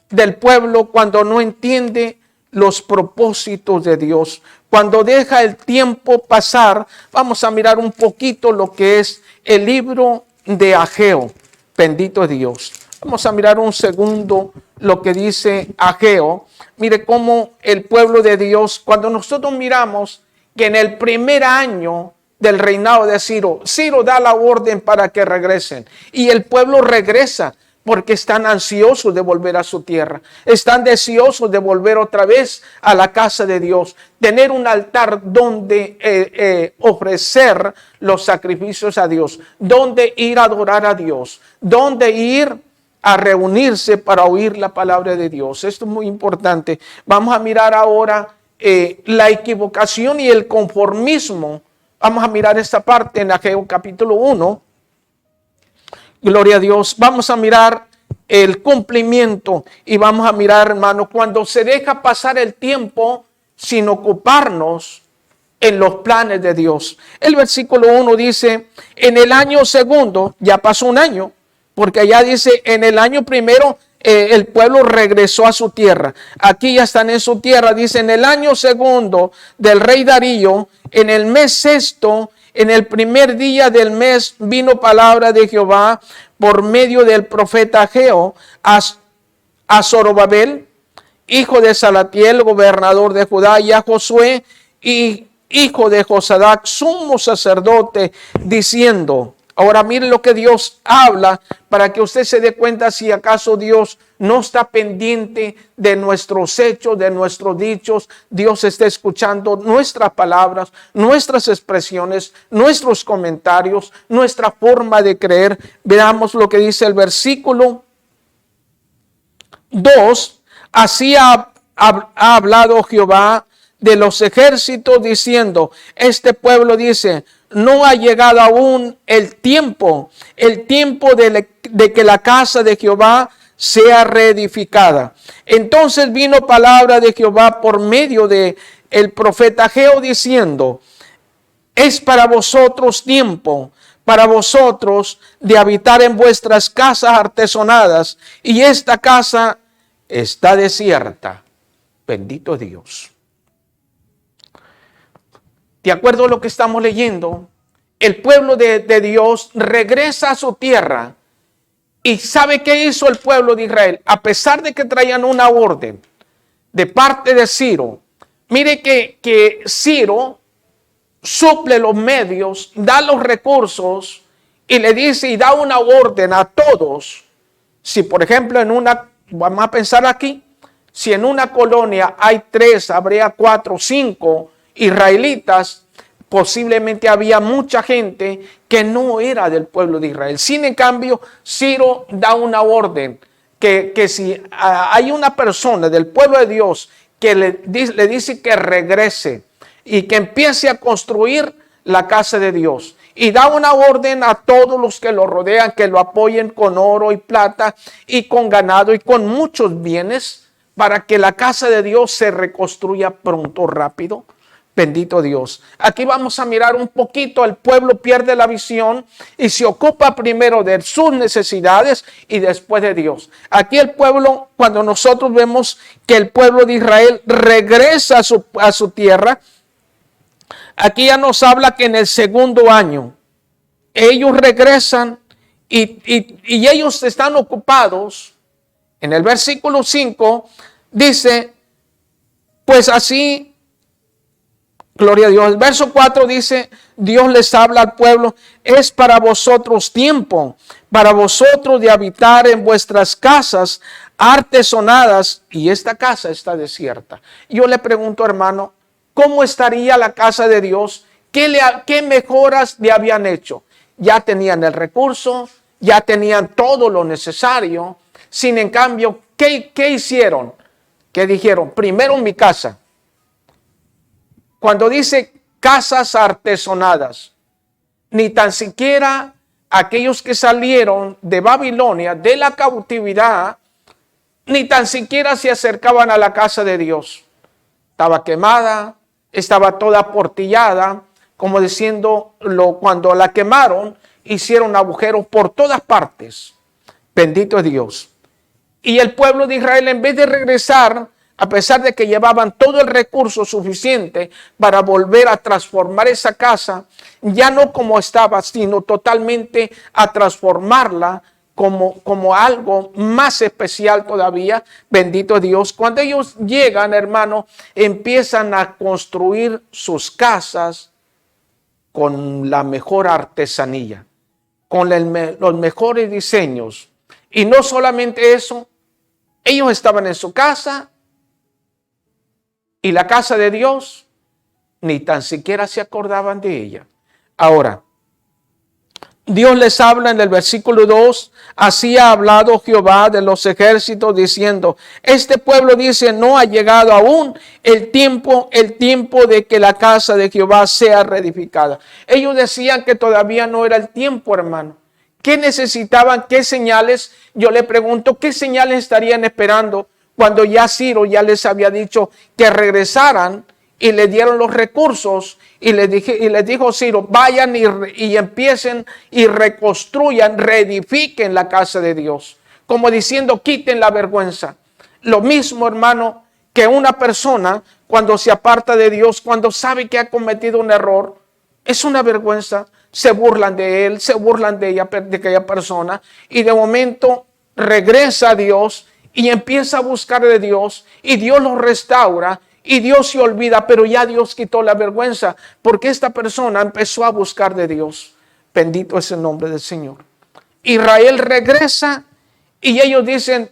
del pueblo cuando no entiende los propósitos de Dios. Cuando deja el tiempo pasar, vamos a mirar un poquito lo que es el libro de Ageo. Bendito es Dios. Vamos a mirar un segundo lo que dice Ageo. Mire cómo el pueblo de Dios, cuando nosotros miramos que en el primer año del reinado de Ciro, Ciro da la orden para que regresen y el pueblo regresa porque están ansiosos de volver a su tierra, están deseosos de volver otra vez a la casa de Dios, tener un altar donde ofrecer los sacrificios a Dios, donde ir a adorar a Dios, donde ir a reunirse para oír la palabra de Dios. Esto es muy importante. Vamos a mirar ahora la equivocación y el conformismo. Vamos a mirar esta parte en Ageo capítulo 1. Gloria a Dios. Vamos a mirar el cumplimiento y vamos a mirar, hermano, cuando se deja pasar el tiempo sin ocuparnos en los planes de Dios. El versículo 1 dice, en el año segundo, ya pasó un año, porque allá dice, en el año primero el pueblo regresó a su tierra. Aquí ya están en su tierra. Dice, en el año segundo del rey Darío, en el mes sexto, en el primer día del mes, vino palabra de Jehová por medio del profeta Ageo a Zorobabel, hijo de Salatiel, gobernador de Judá, y a Josué, hijo de Josadac, sumo sacerdote, diciendo. Ahora mire lo que Dios habla para que usted se dé cuenta si acaso Dios no está pendiente de nuestros hechos, de nuestros dichos. Dios está escuchando nuestras palabras, nuestras expresiones, nuestros comentarios, nuestra forma de creer. Veamos lo que dice el versículo 2. Así ha hablado Jehová de los ejércitos diciendo, este pueblo dice, no ha llegado aún el tiempo de que la casa de Jehová sea reedificada. Entonces vino palabra de Jehová por medio de el profeta Ageo diciendo, es para vosotros tiempo, para vosotros de habitar en vuestras casas artesonadas, y esta casa está desierta. Bendito Dios. De acuerdo a lo que estamos leyendo, el pueblo de Dios regresa a su tierra. ¿Y sabe qué hizo el pueblo de Israel? A pesar de que traían una orden de parte de Ciro. Mire que Ciro suple los medios, da los recursos y le dice y da una orden a todos. Si por ejemplo vamos a pensar aquí, si en una colonia hay 3, habría 4, 5 israelitas, posiblemente había mucha gente que no era del pueblo de Israel. Sin en cambio, Ciro da una orden que si hay una persona del pueblo de Dios que le dice que regrese y que empiece a construir la casa de Dios. Y da una orden a todos los que lo rodean, que lo apoyen con oro y plata y con ganado y con muchos bienes para que la casa de Dios se reconstruya pronto, rápido. Bendito Dios. Aquí vamos a mirar un poquito. El pueblo pierde la visión y se ocupa primero de sus necesidades y después de Dios. Aquí el pueblo, cuando nosotros vemos que el pueblo de Israel regresa a su tierra, aquí ya nos habla que en el segundo año ellos regresan y ellos están ocupados. En el versículo 5 dice, pues así, gloria a Dios. El verso 4 dice, Dios les habla al pueblo, es para vosotros tiempo, para vosotros de habitar en vuestras casas artesonadas, y esta casa está desierta. Yo le pregunto, hermano, ¿cómo estaría la casa de Dios? ¿Qué mejoras le habían hecho? Ya tenían el recurso, ya tenían todo lo necesario. Sin en cambio, ¿qué hicieron? ¿Qué dijeron? Primero mi casa. Cuando dice casas artesonadas, ni tan siquiera aquellos que salieron de Babilonia, de la cautividad, ni tan siquiera se acercaban a la casa de Dios. Estaba quemada, estaba toda portillada, como diciendo, cuando la quemaron, hicieron agujeros por todas partes. Bendito es Dios. Y el pueblo de Israel, en vez de regresar, a pesar de que llevaban todo el recurso suficiente para volver a transformar esa casa, ya no como estaba, sino totalmente a transformarla como algo más especial todavía. Bendito Dios. Cuando ellos llegan, hermano, empiezan a construir sus casas con la mejor artesanía, con los mejores diseños. Y no solamente eso, ellos estaban en su casa y la casa de Dios, ni tan siquiera se acordaban de ella. Ahora, Dios les habla en el versículo 2, así ha hablado Jehová de los ejércitos diciendo, este pueblo dice, no ha llegado aún el tiempo de que la casa de Jehová sea reedificada. Ellos decían que todavía no era el tiempo, hermano. ¿Qué necesitaban? ¿Qué señales? Yo le pregunto, ¿qué señales estarían esperando cuando ya Ciro ya les había dicho que regresaran y le dieron los recursos y les dijo Ciro, vayan y empiecen y reconstruyan, reedifiquen la casa de Dios? Como diciendo, quiten la vergüenza. Lo mismo, hermano, que una persona cuando se aparta de Dios, cuando sabe que ha cometido un error, es una vergüenza. Se burlan de él, se burlan de ella, de aquella persona, y de momento regresa a Dios y empieza a buscar de Dios y Dios lo restaura y Dios se olvida, pero ya Dios quitó la vergüenza porque esta persona empezó a buscar de Dios. Bendito es el nombre del Señor. Israel regresa y ellos dicen,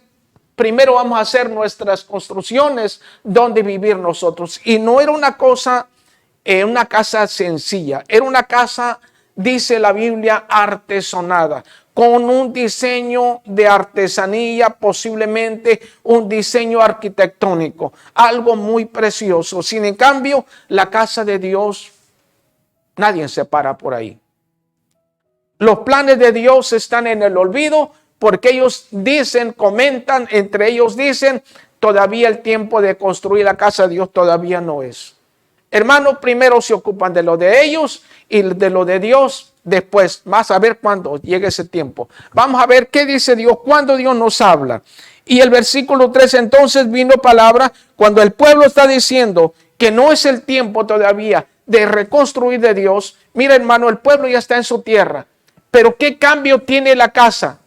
primero vamos a hacer nuestras construcciones donde vivir nosotros. Y no era una cosa, una casa sencilla, era una casa, dice la Biblia, artesonada, con un diseño de artesanía, posiblemente un diseño arquitectónico, algo muy precioso. Sin en cambio, la casa de Dios, nadie se para por ahí. Los planes de Dios están en el olvido porque ellos dicen, comentan, entre ellos dicen, todavía el tiempo de construir la casa de Dios todavía no es. Hermanos, primero se ocupan de lo de ellos y de lo de Dios después. Vas a ver cuándo llegue ese tiempo. Vamos a ver qué dice Dios, cuándo Dios nos habla. Y el versículo 3, entonces vino palabra cuando el pueblo está diciendo que no es el tiempo todavía de reconstruir de Dios. Mira, hermano, el pueblo ya está en su tierra. Pero ¿qué cambio tiene la casa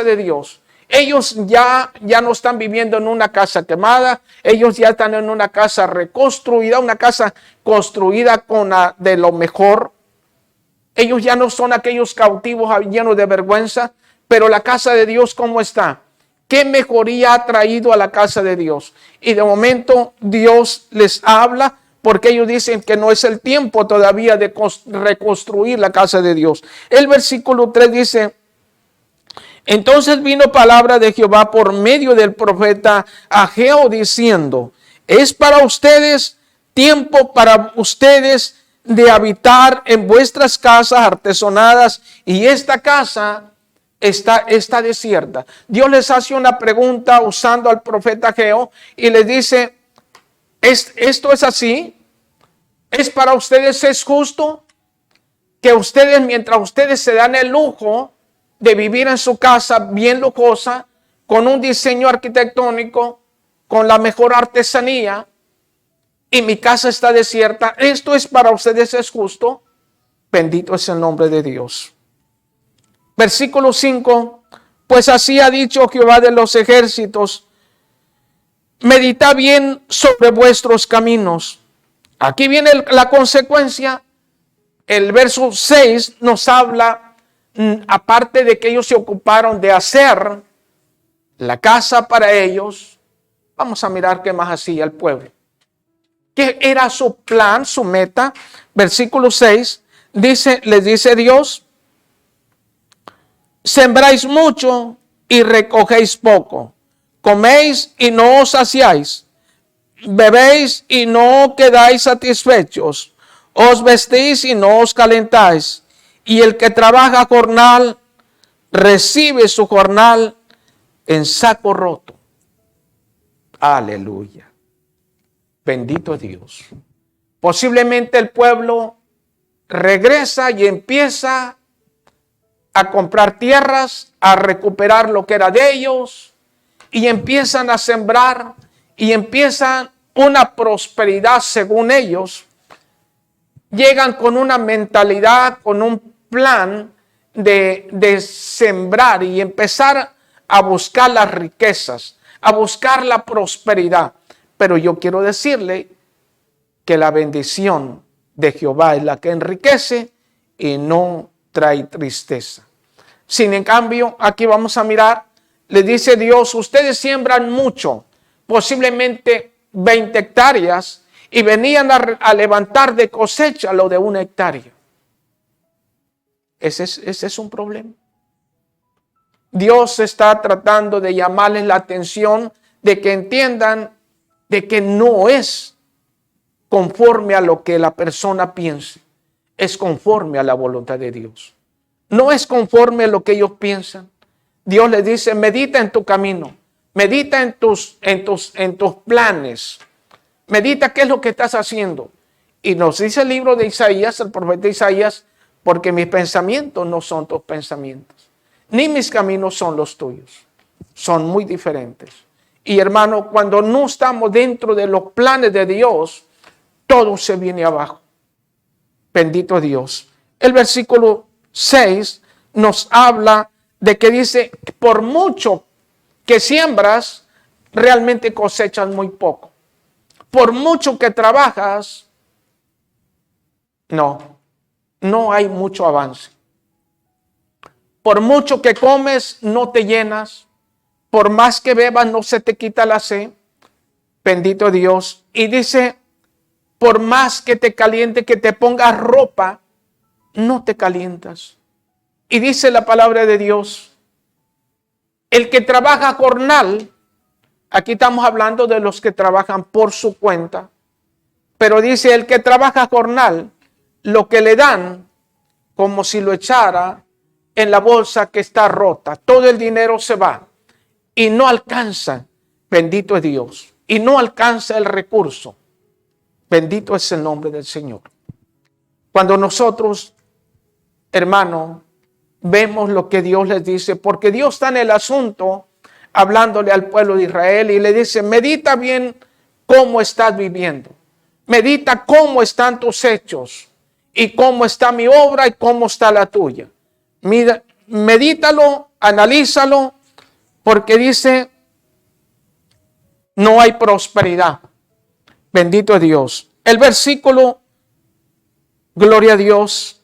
de Dios? Ellos ya no están viviendo en una casa quemada, ellos ya están en una casa reconstruida, una casa construida de lo mejor. Ellos ya no son aquellos cautivos llenos de vergüenza, pero la casa de Dios, ¿cómo está? ¿Qué mejoría ha traído a la casa de Dios? Y de momento Dios les habla porque ellos dicen que no es el tiempo todavía de reconstruir la casa de Dios. El versículo 3 dice, entonces vino palabra de Jehová por medio del profeta Ageo diciendo, es para ustedes tiempo para ustedes de habitar en vuestras casas artesonadas y esta casa está desierta. Dios les hace una pregunta usando al profeta Ageo y les dice, ¿esto es así? ¿Es para ustedes, es justo que ustedes, mientras ustedes se dan el lujo de vivir en su casa bien lujosa, con un diseño arquitectónico, con la mejor artesanía, y mi casa está desierta? ¿Esto es para ustedes, es justo? Bendito es el nombre de Dios. Versículo 5, pues así ha dicho Jehová de los ejércitos, meditad bien sobre vuestros caminos. Aquí viene la consecuencia. El verso 6 nos habla, aparte de que ellos se ocuparon de hacer la casa para ellos, vamos a mirar qué más hacía el pueblo. ¿Qué era su plan, su meta? Versículo 6 dice, les dice Dios, sembráis mucho y recogéis poco, coméis y no os saciáis, bebéis y no quedáis satisfechos, os vestís y no os calentáis, y el que trabaja jornal recibe su jornal en saco roto. Aleluya. Bendito Dios. Posiblemente el pueblo regresa y empieza a comprar tierras, a recuperar lo que era de ellos, y empiezan a sembrar, y empiezan una prosperidad según ellos. Llegan con una mentalidad, con un plan de sembrar y empezar a buscar las riquezas, a buscar la prosperidad. Pero yo quiero decirle que la bendición de Jehová es la que enriquece y no trae tristeza. Sin en cambio, aquí vamos a mirar, le dice Dios, ustedes siembran mucho, posiblemente 20 hectáreas, y venían a levantar de cosecha lo de 1 hectárea. Ese es un problema. Dios está tratando de llamarles la atención, de que entiendan de que no es conforme a lo que la persona piense, es conforme a la voluntad de Dios. No es conforme a lo que ellos piensan. Dios les dice, medita en tu camino, medita en tus planes, medita qué es lo que estás haciendo. Y nos dice el libro de Isaías, el profeta Isaías, porque mis pensamientos no son tus pensamientos, ni mis caminos son los tuyos. Son muy diferentes. Y hermano, cuando no estamos dentro de los planes de Dios, todo se viene abajo. Bendito Dios. El versículo 6 nos habla de que dice, por mucho que siembras, realmente cosechas muy poco. Por mucho que trabajas, no hay mucho avance. Por mucho que comes, no te llenas. Por más que bebas, no se te quita la sed. Bendito Dios. Y dice, por más que te caliente, que te pongas ropa, no te calientas. Y dice la palabra de Dios, el que trabaja jornal, aquí estamos hablando de los que trabajan por su cuenta, pero dice el que trabaja jornal, lo que le dan, como si lo echara en la bolsa que está rota, todo el dinero se va y no alcanza, bendito es Dios, y no alcanza el recurso. Bendito es el nombre del Señor. Cuando nosotros, hermano, vemos lo que Dios les dice, porque Dios está en el asunto hablándole al pueblo de Israel y le dice, medita bien cómo estás viviendo. Medita cómo están tus hechos y cómo está mi obra y cómo está la tuya. Medítalo, analízalo, porque dice, no hay prosperidad. Bendito es Dios. El versículo, gloria a Dios,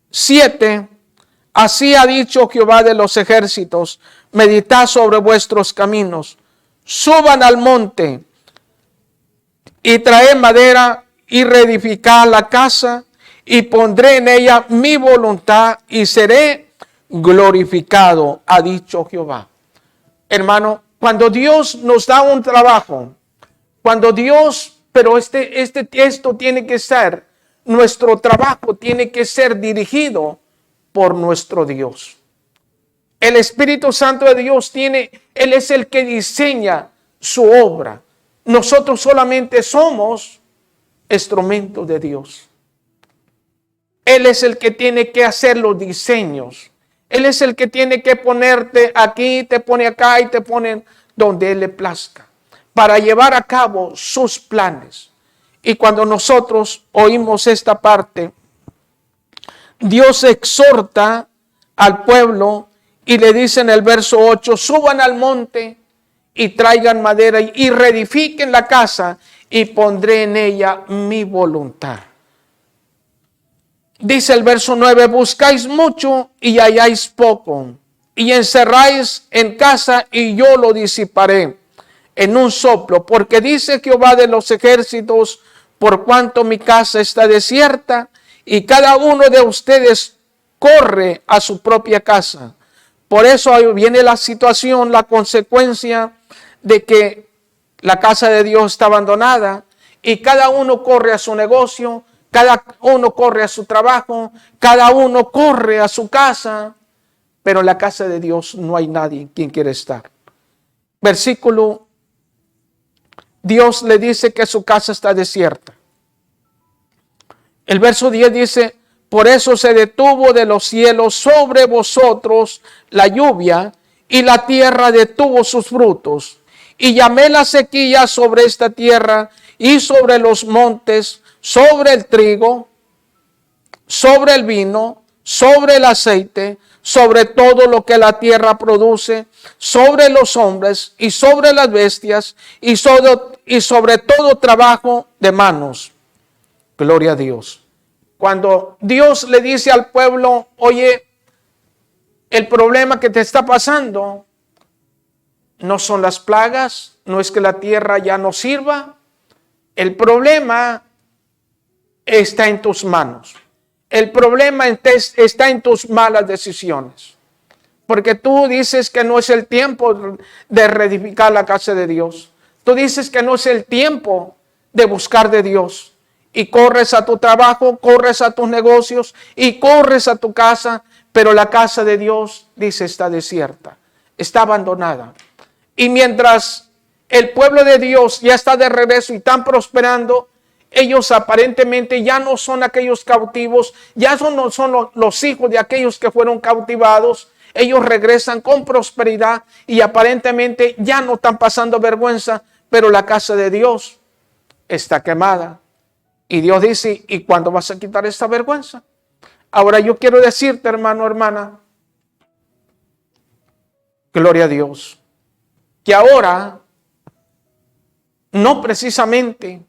7, así ha dicho Jehová de los ejércitos, meditad sobre vuestros caminos, suban al monte y traed madera y reedificad la casa y pondré en ella mi voluntad y seré glorificado, ha dicho Jehová. Hermano, cuando Dios nos da un trabajo, cuando Dios, pero esto tiene que ser, nuestro trabajo tiene que ser dirigido por nuestro Dios. El Espíritu Santo de Dios Él es el que diseña su obra. Nosotros solamente somos instrumentos de Dios. Él es el que tiene que hacer los diseños. Él es el que tiene que ponerte aquí, te pone acá y te pone donde Él le plazca, para llevar a cabo sus planes. Y cuando nosotros oímos esta parte, Dios exhorta al pueblo y le dice en el verso 8, suban al monte y traigan madera y reedifiquen la casa y pondré en ella mi voluntad. Dice el verso 9, buscáis mucho y halláis poco, y encerráis en casa y yo lo disiparé en un soplo, porque dice Jehová de los ejércitos, por cuanto mi casa está desierta y cada uno de ustedes corre a su propia casa. Por eso ahí viene la situación, la consecuencia de que La casa de Dios está abandonada y cada uno corre a su negocio, cada uno corre a su trabajo, cada uno corre a su casa, pero en la casa de Dios no hay nadie quien quiere estar. Versículo, Dios le dice que su casa está desierta. El verso 10 dice, por eso se detuvo de los cielos sobre vosotros la lluvia y la tierra detuvo sus frutos. Y llamé la sequía sobre esta tierra y sobre los montes, sobre el trigo, sobre el vino, sobre el aceite, sobre todo lo que la tierra produce, sobre los hombres y sobre las bestias y sobre todo trabajo de manos. Gloria a Dios. Cuando Dios le dice al pueblo, oye, el problema que te está pasando no son las plagas, no es que la tierra ya no sirva. El problema está en tus manos. El problema está en tus malas decisiones. Porque tú dices que no es el tiempo de reedificar la casa de Dios. Tú dices que no es el tiempo de buscar de Dios. Y corres a tu trabajo, corres a tus negocios y corres a tu casa. Pero la casa de Dios, dice, está desierta, está abandonada. Y mientras el pueblo de Dios ya está de regreso y están prosperando, ellos aparentemente ya no son aquellos cautivos, ya no son los hijos de aquellos que fueron cautivados. Ellos regresan con prosperidad y aparentemente ya no están pasando vergüenza, pero la casa de Dios está quemada. Y Dios dice, ¿y cuándo vas a quitar esta vergüenza? Ahora yo quiero decirte, hermano, hermana, gloria a Dios, que ahora no precisamente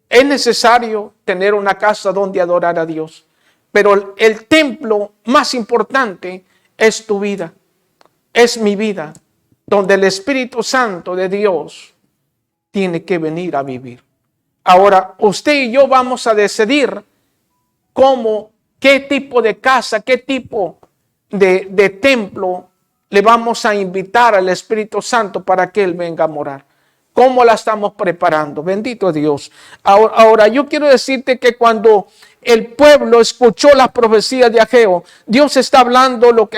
es necesario tener una casa donde adorar a Dios, pero el templo más importante es tu vida, es mi vida, donde el Espíritu Santo de Dios tiene que venir a vivir. Ahora, usted y yo vamos a decidir qué tipo de casa, qué tipo de templo le vamos a invitar al Espíritu Santo para que Él venga a morar. ¿Cómo la estamos preparando? Bendito Dios. Ahora, yo quiero decirte que cuando el pueblo escuchó las profecías de Ageo, Dios está hablando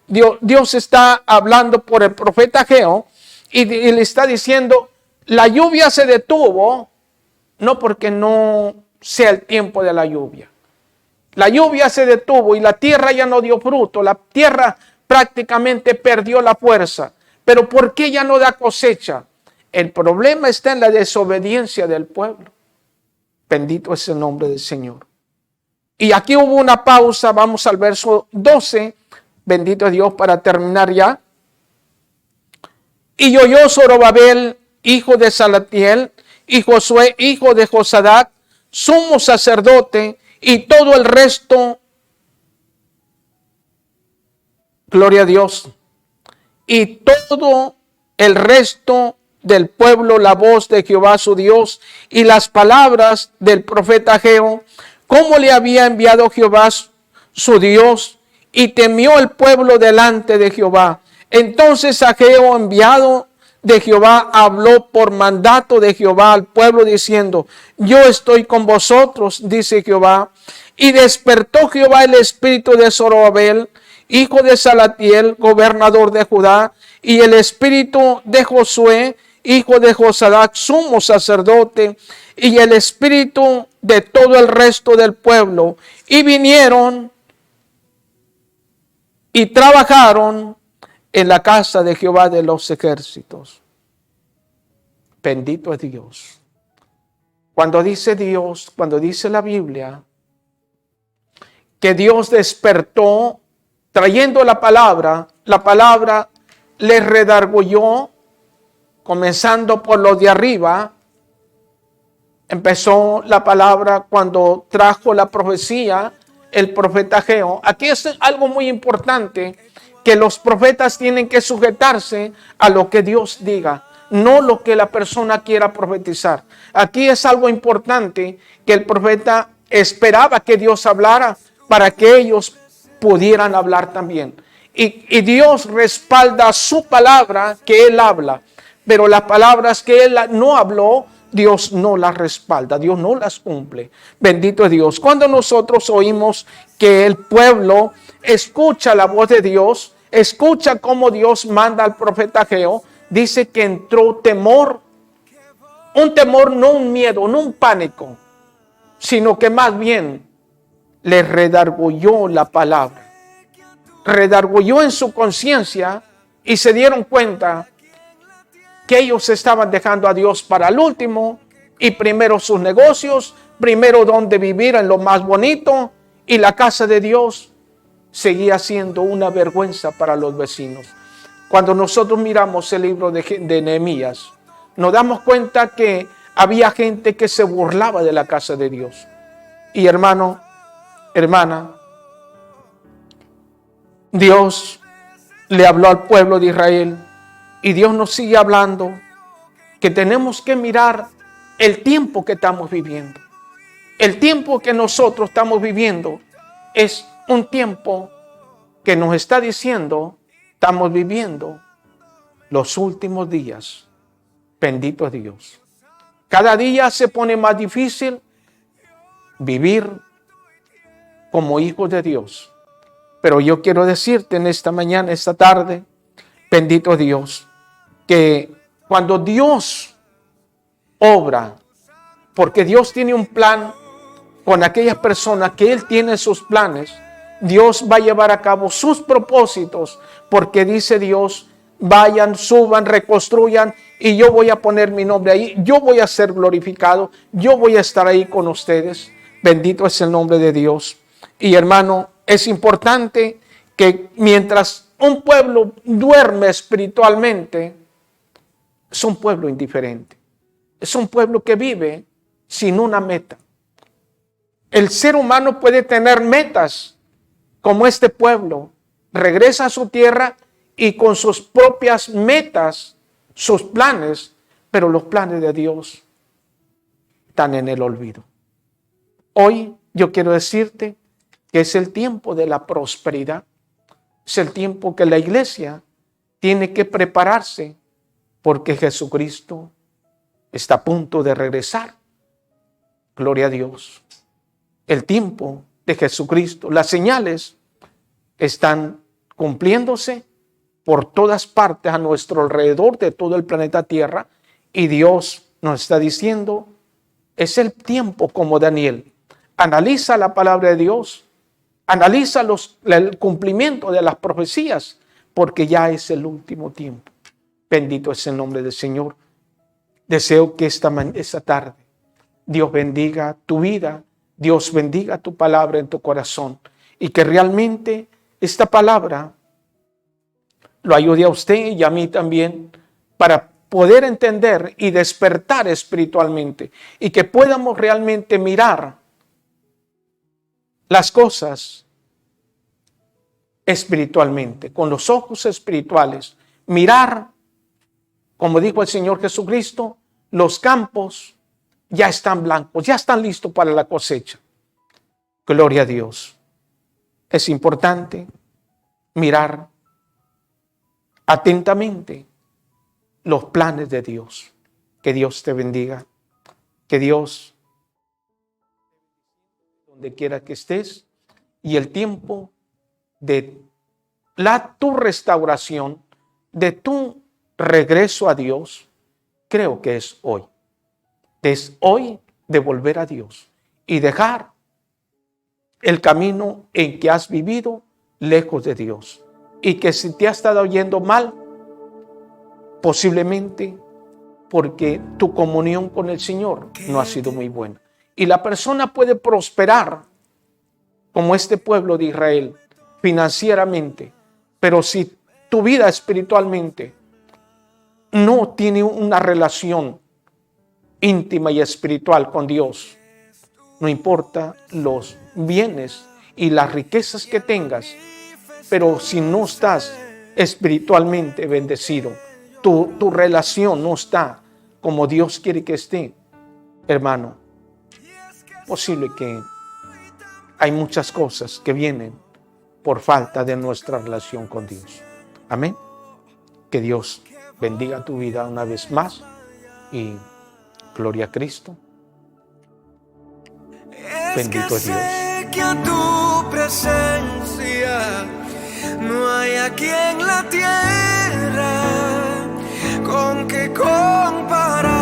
Dios está hablando por el profeta Ageo y le está diciendo, la lluvia se detuvo, no porque no sea el tiempo de la lluvia. La lluvia se detuvo y la tierra ya no dio fruto. La tierra prácticamente perdió la fuerza. Pero ¿por qué ya no da cosecha? El problema está en la desobediencia del pueblo. Bendito es el nombre del Señor. Y aquí hubo una pausa. Vamos al verso 12. Bendito es Dios para terminar ya. Y oyó Zorobabel, hijo de Salatiel, y Josué, hijo de Josadac, sumo sacerdote, y todo el resto, gloria a Dios, y todo el resto del pueblo la voz de Jehová su Dios y las palabras del profeta Ageo, como le había enviado Jehová su Dios, y temió el pueblo delante de Jehová. Entonces Ageo, enviado de Jehová, habló por mandato de Jehová al pueblo diciendo, yo estoy con vosotros, dice Jehová. Y despertó Jehová el espíritu de Zorobabel, hijo de Salatiel, gobernador de Judá, y el espíritu de Josué, hijo de Josadac, sumo sacerdote, y el espíritu de todo el resto del pueblo. Y vinieron y trabajaron en la casa de Jehová de los ejércitos. Bendito es Dios. Cuando dice Dios, cuando dice la Biblia que Dios despertó trayendo la palabra le redarguyó, comenzando por los de arriba. Empezó la palabra cuando trajo la profecía el profeta Ageo. Aquí es algo muy importante, que los profetas tienen que sujetarse a lo que Dios diga, no lo que la persona quiera profetizar. Aquí es algo importante que el profeta esperaba que Dios hablara para que ellos pudieran hablar también. Y Dios respalda su palabra que Él habla. pero las palabras que Él no habló, Dios no las respalda, Dios no las cumple. Bendito es Dios. Cuando nosotros oímos que el pueblo escucha la voz de Dios, escucha cómo Dios manda al profeta Ageo, dice que entró temor. Un temor, no un miedo, no un pánico, sino que más bien le redarguyó la palabra. Redarguyó en su conciencia y se dieron cuenta que ellos estaban dejando a Dios para el último y primero sus negocios, primero donde vivir en lo más bonito, y la casa de Dios seguía siendo una vergüenza para los vecinos. Cuando nosotros miramos el libro de Nehemías, nos damos cuenta que había gente que se burlaba de la casa de Dios. Y hermano, hermana, Dios le habló al pueblo de Israel y Dios nos sigue hablando que tenemos que mirar el tiempo que estamos viviendo. El tiempo que nosotros estamos viviendo es un tiempo que nos está diciendo, estamos viviendo los últimos días. Bendito es Dios. Cada día se pone más difícil vivir como hijos de Dios. Pero yo quiero decirte en esta mañana, esta tarde, bendito es Dios, que cuando Dios obra, porque Dios tiene un plan con aquellas personas que Él tiene sus planes, Dios va a llevar a cabo sus propósitos, porque dice Dios, vayan, suban, reconstruyan, y yo voy a poner mi nombre ahí, yo voy a ser glorificado, yo voy a estar ahí con ustedes. Bendito es el nombre de Dios. Y hermano, es importante que mientras un pueblo duerme espiritualmente, es un pueblo indiferente. Es un pueblo que vive sin una meta. El ser humano puede tener metas como este pueblo. Regresa a su tierra y con sus propias metas, sus planes, pero los planes de Dios están en el olvido. Hoy yo quiero decirte que es el tiempo de la prosperidad. Es el tiempo que la iglesia tiene que prepararse porque Jesucristo está a punto de regresar. Gloria a Dios. El tiempo de Jesucristo, las señales están cumpliéndose por todas partes a nuestro alrededor de todo el planeta Tierra, y Dios nos está diciendo, es el tiempo como Daniel. Analiza la palabra de Dios, analiza el cumplimiento de las profecías, porque ya es el último tiempo. Bendito es el nombre del Señor. Deseo que esta tarde Dios bendiga tu vida, Dios bendiga tu palabra en tu corazón, y que realmente esta palabra lo ayude a usted y a mí también para poder entender y despertar espiritualmente, y que podamos realmente mirar las cosas espiritualmente, con los ojos espirituales. Mirar, como dijo el Señor Jesucristo, los campos ya están blancos, ya están listos para la cosecha. Gloria a Dios. Es importante mirar atentamente los planes de Dios. Que Dios te bendiga. Que Dios, donde quiera que estés, y el tiempo de tu restauración, de tu regreso a Dios, creo que es hoy. Es hoy de volver a Dios y dejar el camino en que has vivido lejos de Dios. Y que si te ha estado yendo mal, posiblemente porque tu comunión con el Señor no ha sido muy buena. Y la persona puede prosperar como este pueblo de Israel financieramente, pero si tu vida espiritualmente no tiene una relación íntima y espiritual con Dios, no importa los bienes y las riquezas que tengas, pero si no estás espiritualmente bendecido, tu relación no está como Dios quiere que esté, hermano, posible que hay muchas cosas que vienen por falta de nuestra relación con Dios. Amén. Que Dios bendiga tu vida una vez más y gloria a Cristo. Bendito es Dios. Sé que a tu presencia no hay aquí en la tierra con que comparar.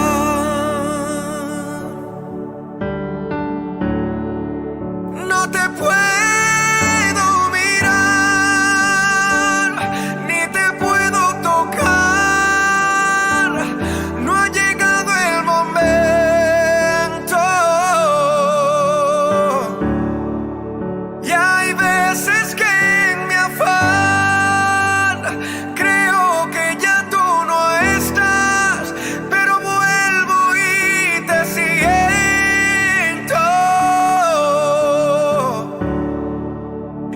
No te puedo mirar, ni te puedo tocar. No ha llegado el momento. Y hay veces que en mi afán creo que ya tú no estás, pero vuelvo y te siento.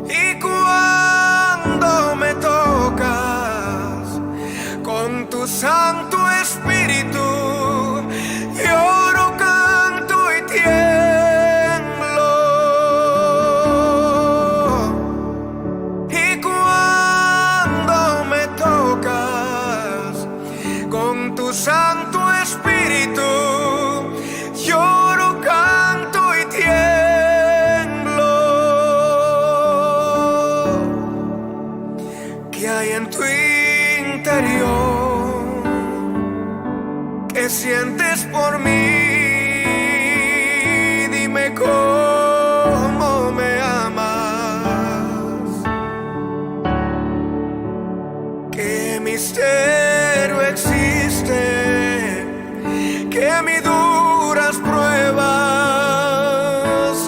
Y cuando me tocas con tu Santo Espíritu, lloro, canto y tiemblo. Y cuando me tocas con tu Santo Espíritu, lloro, canto y tiemblo. ¿Qué hay en tu interior? ¿Qué sientes por mí? Dime cómo me amas. ¿Qué misterio existe? ¿Qué mis duras pruebas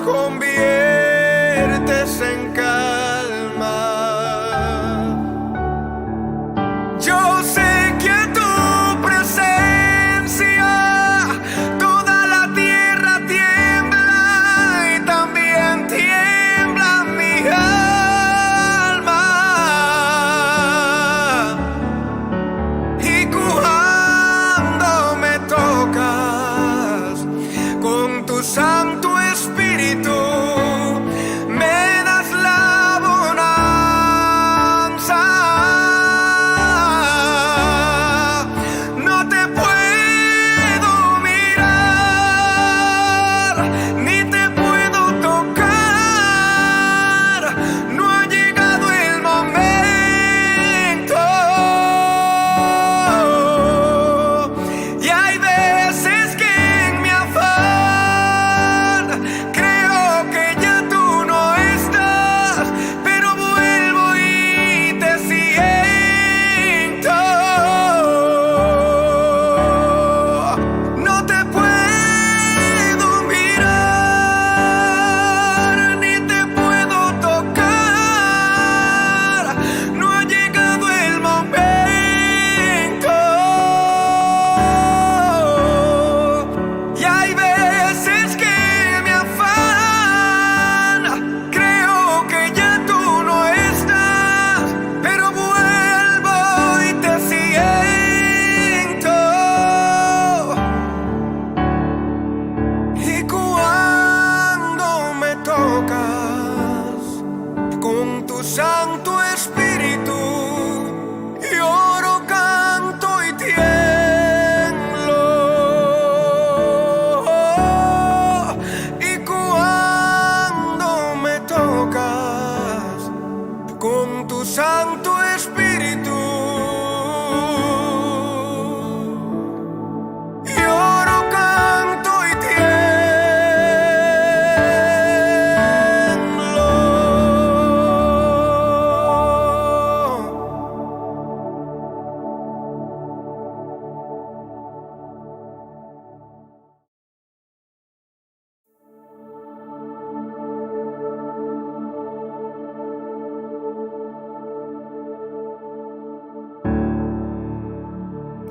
conviertes en calma? Yo sé que a tu presencia toda la tierra tiembla y también tiembla mi alma. Y cuando me tocas con tu Santo Espíritu, me das la bonanza. No te puedo mirar, ni te puedo tocar. No ha llegado el momento. Y hay veces que en mi afán creo que ya tú no estás, pero vuelvo y te siento. No te puedo mirar, ni te puedo tocar. No ha llegado el momento. Y hay veces que en mi afán creo que ya tú no estás, pero vuelvo y te siento. Y cuando me tocas con tu Santo Espíritu, lloro, canto y tiemblo. Y cuando me tocas con tu Santo Espíritu, lloro, canto y tiemblo.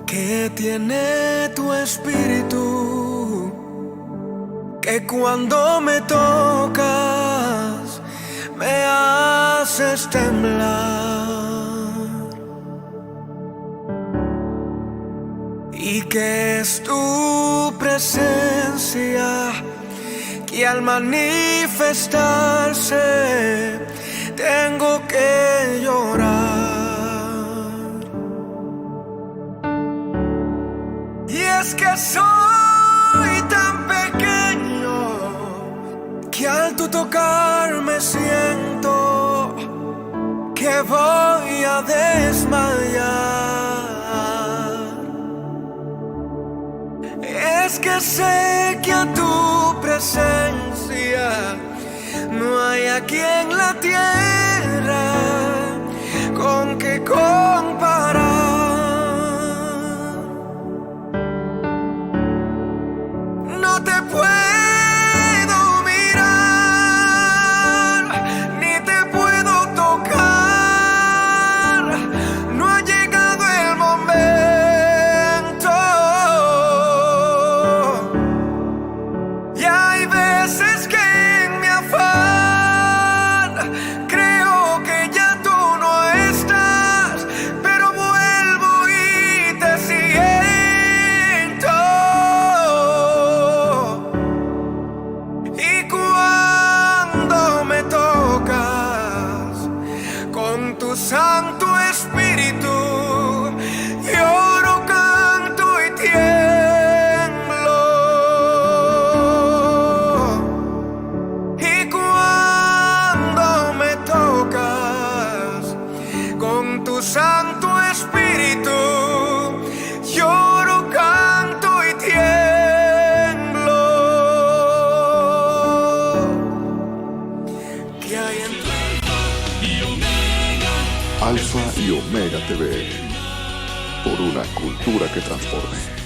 ¿Qué tiene tu espíritu? Que cuando me tocas me haces temblar. Y que es tu presencia que al manifestarse tengo que llorar. Es que soy tan pequeño que al tu tocarme siento que voy a desmayar. Es que sé que a tu presencia no hay aquí en la tierra con que comparar. No te puedo mirar, ni te puedo tocar. No ha llegado el momento. Y hay veces que en mi afán creo que ya tú no estás, pero vuelvo y te siento. Y cuando me tocas con tu Santo Espíritu, lloro, canto y tiemblo. Y cuando me tocas con tu Santo Espíritu, lloro, canto y tiemblo. ¿Qué hay en tu Alfa y Omega TV, por una cultura que transforme.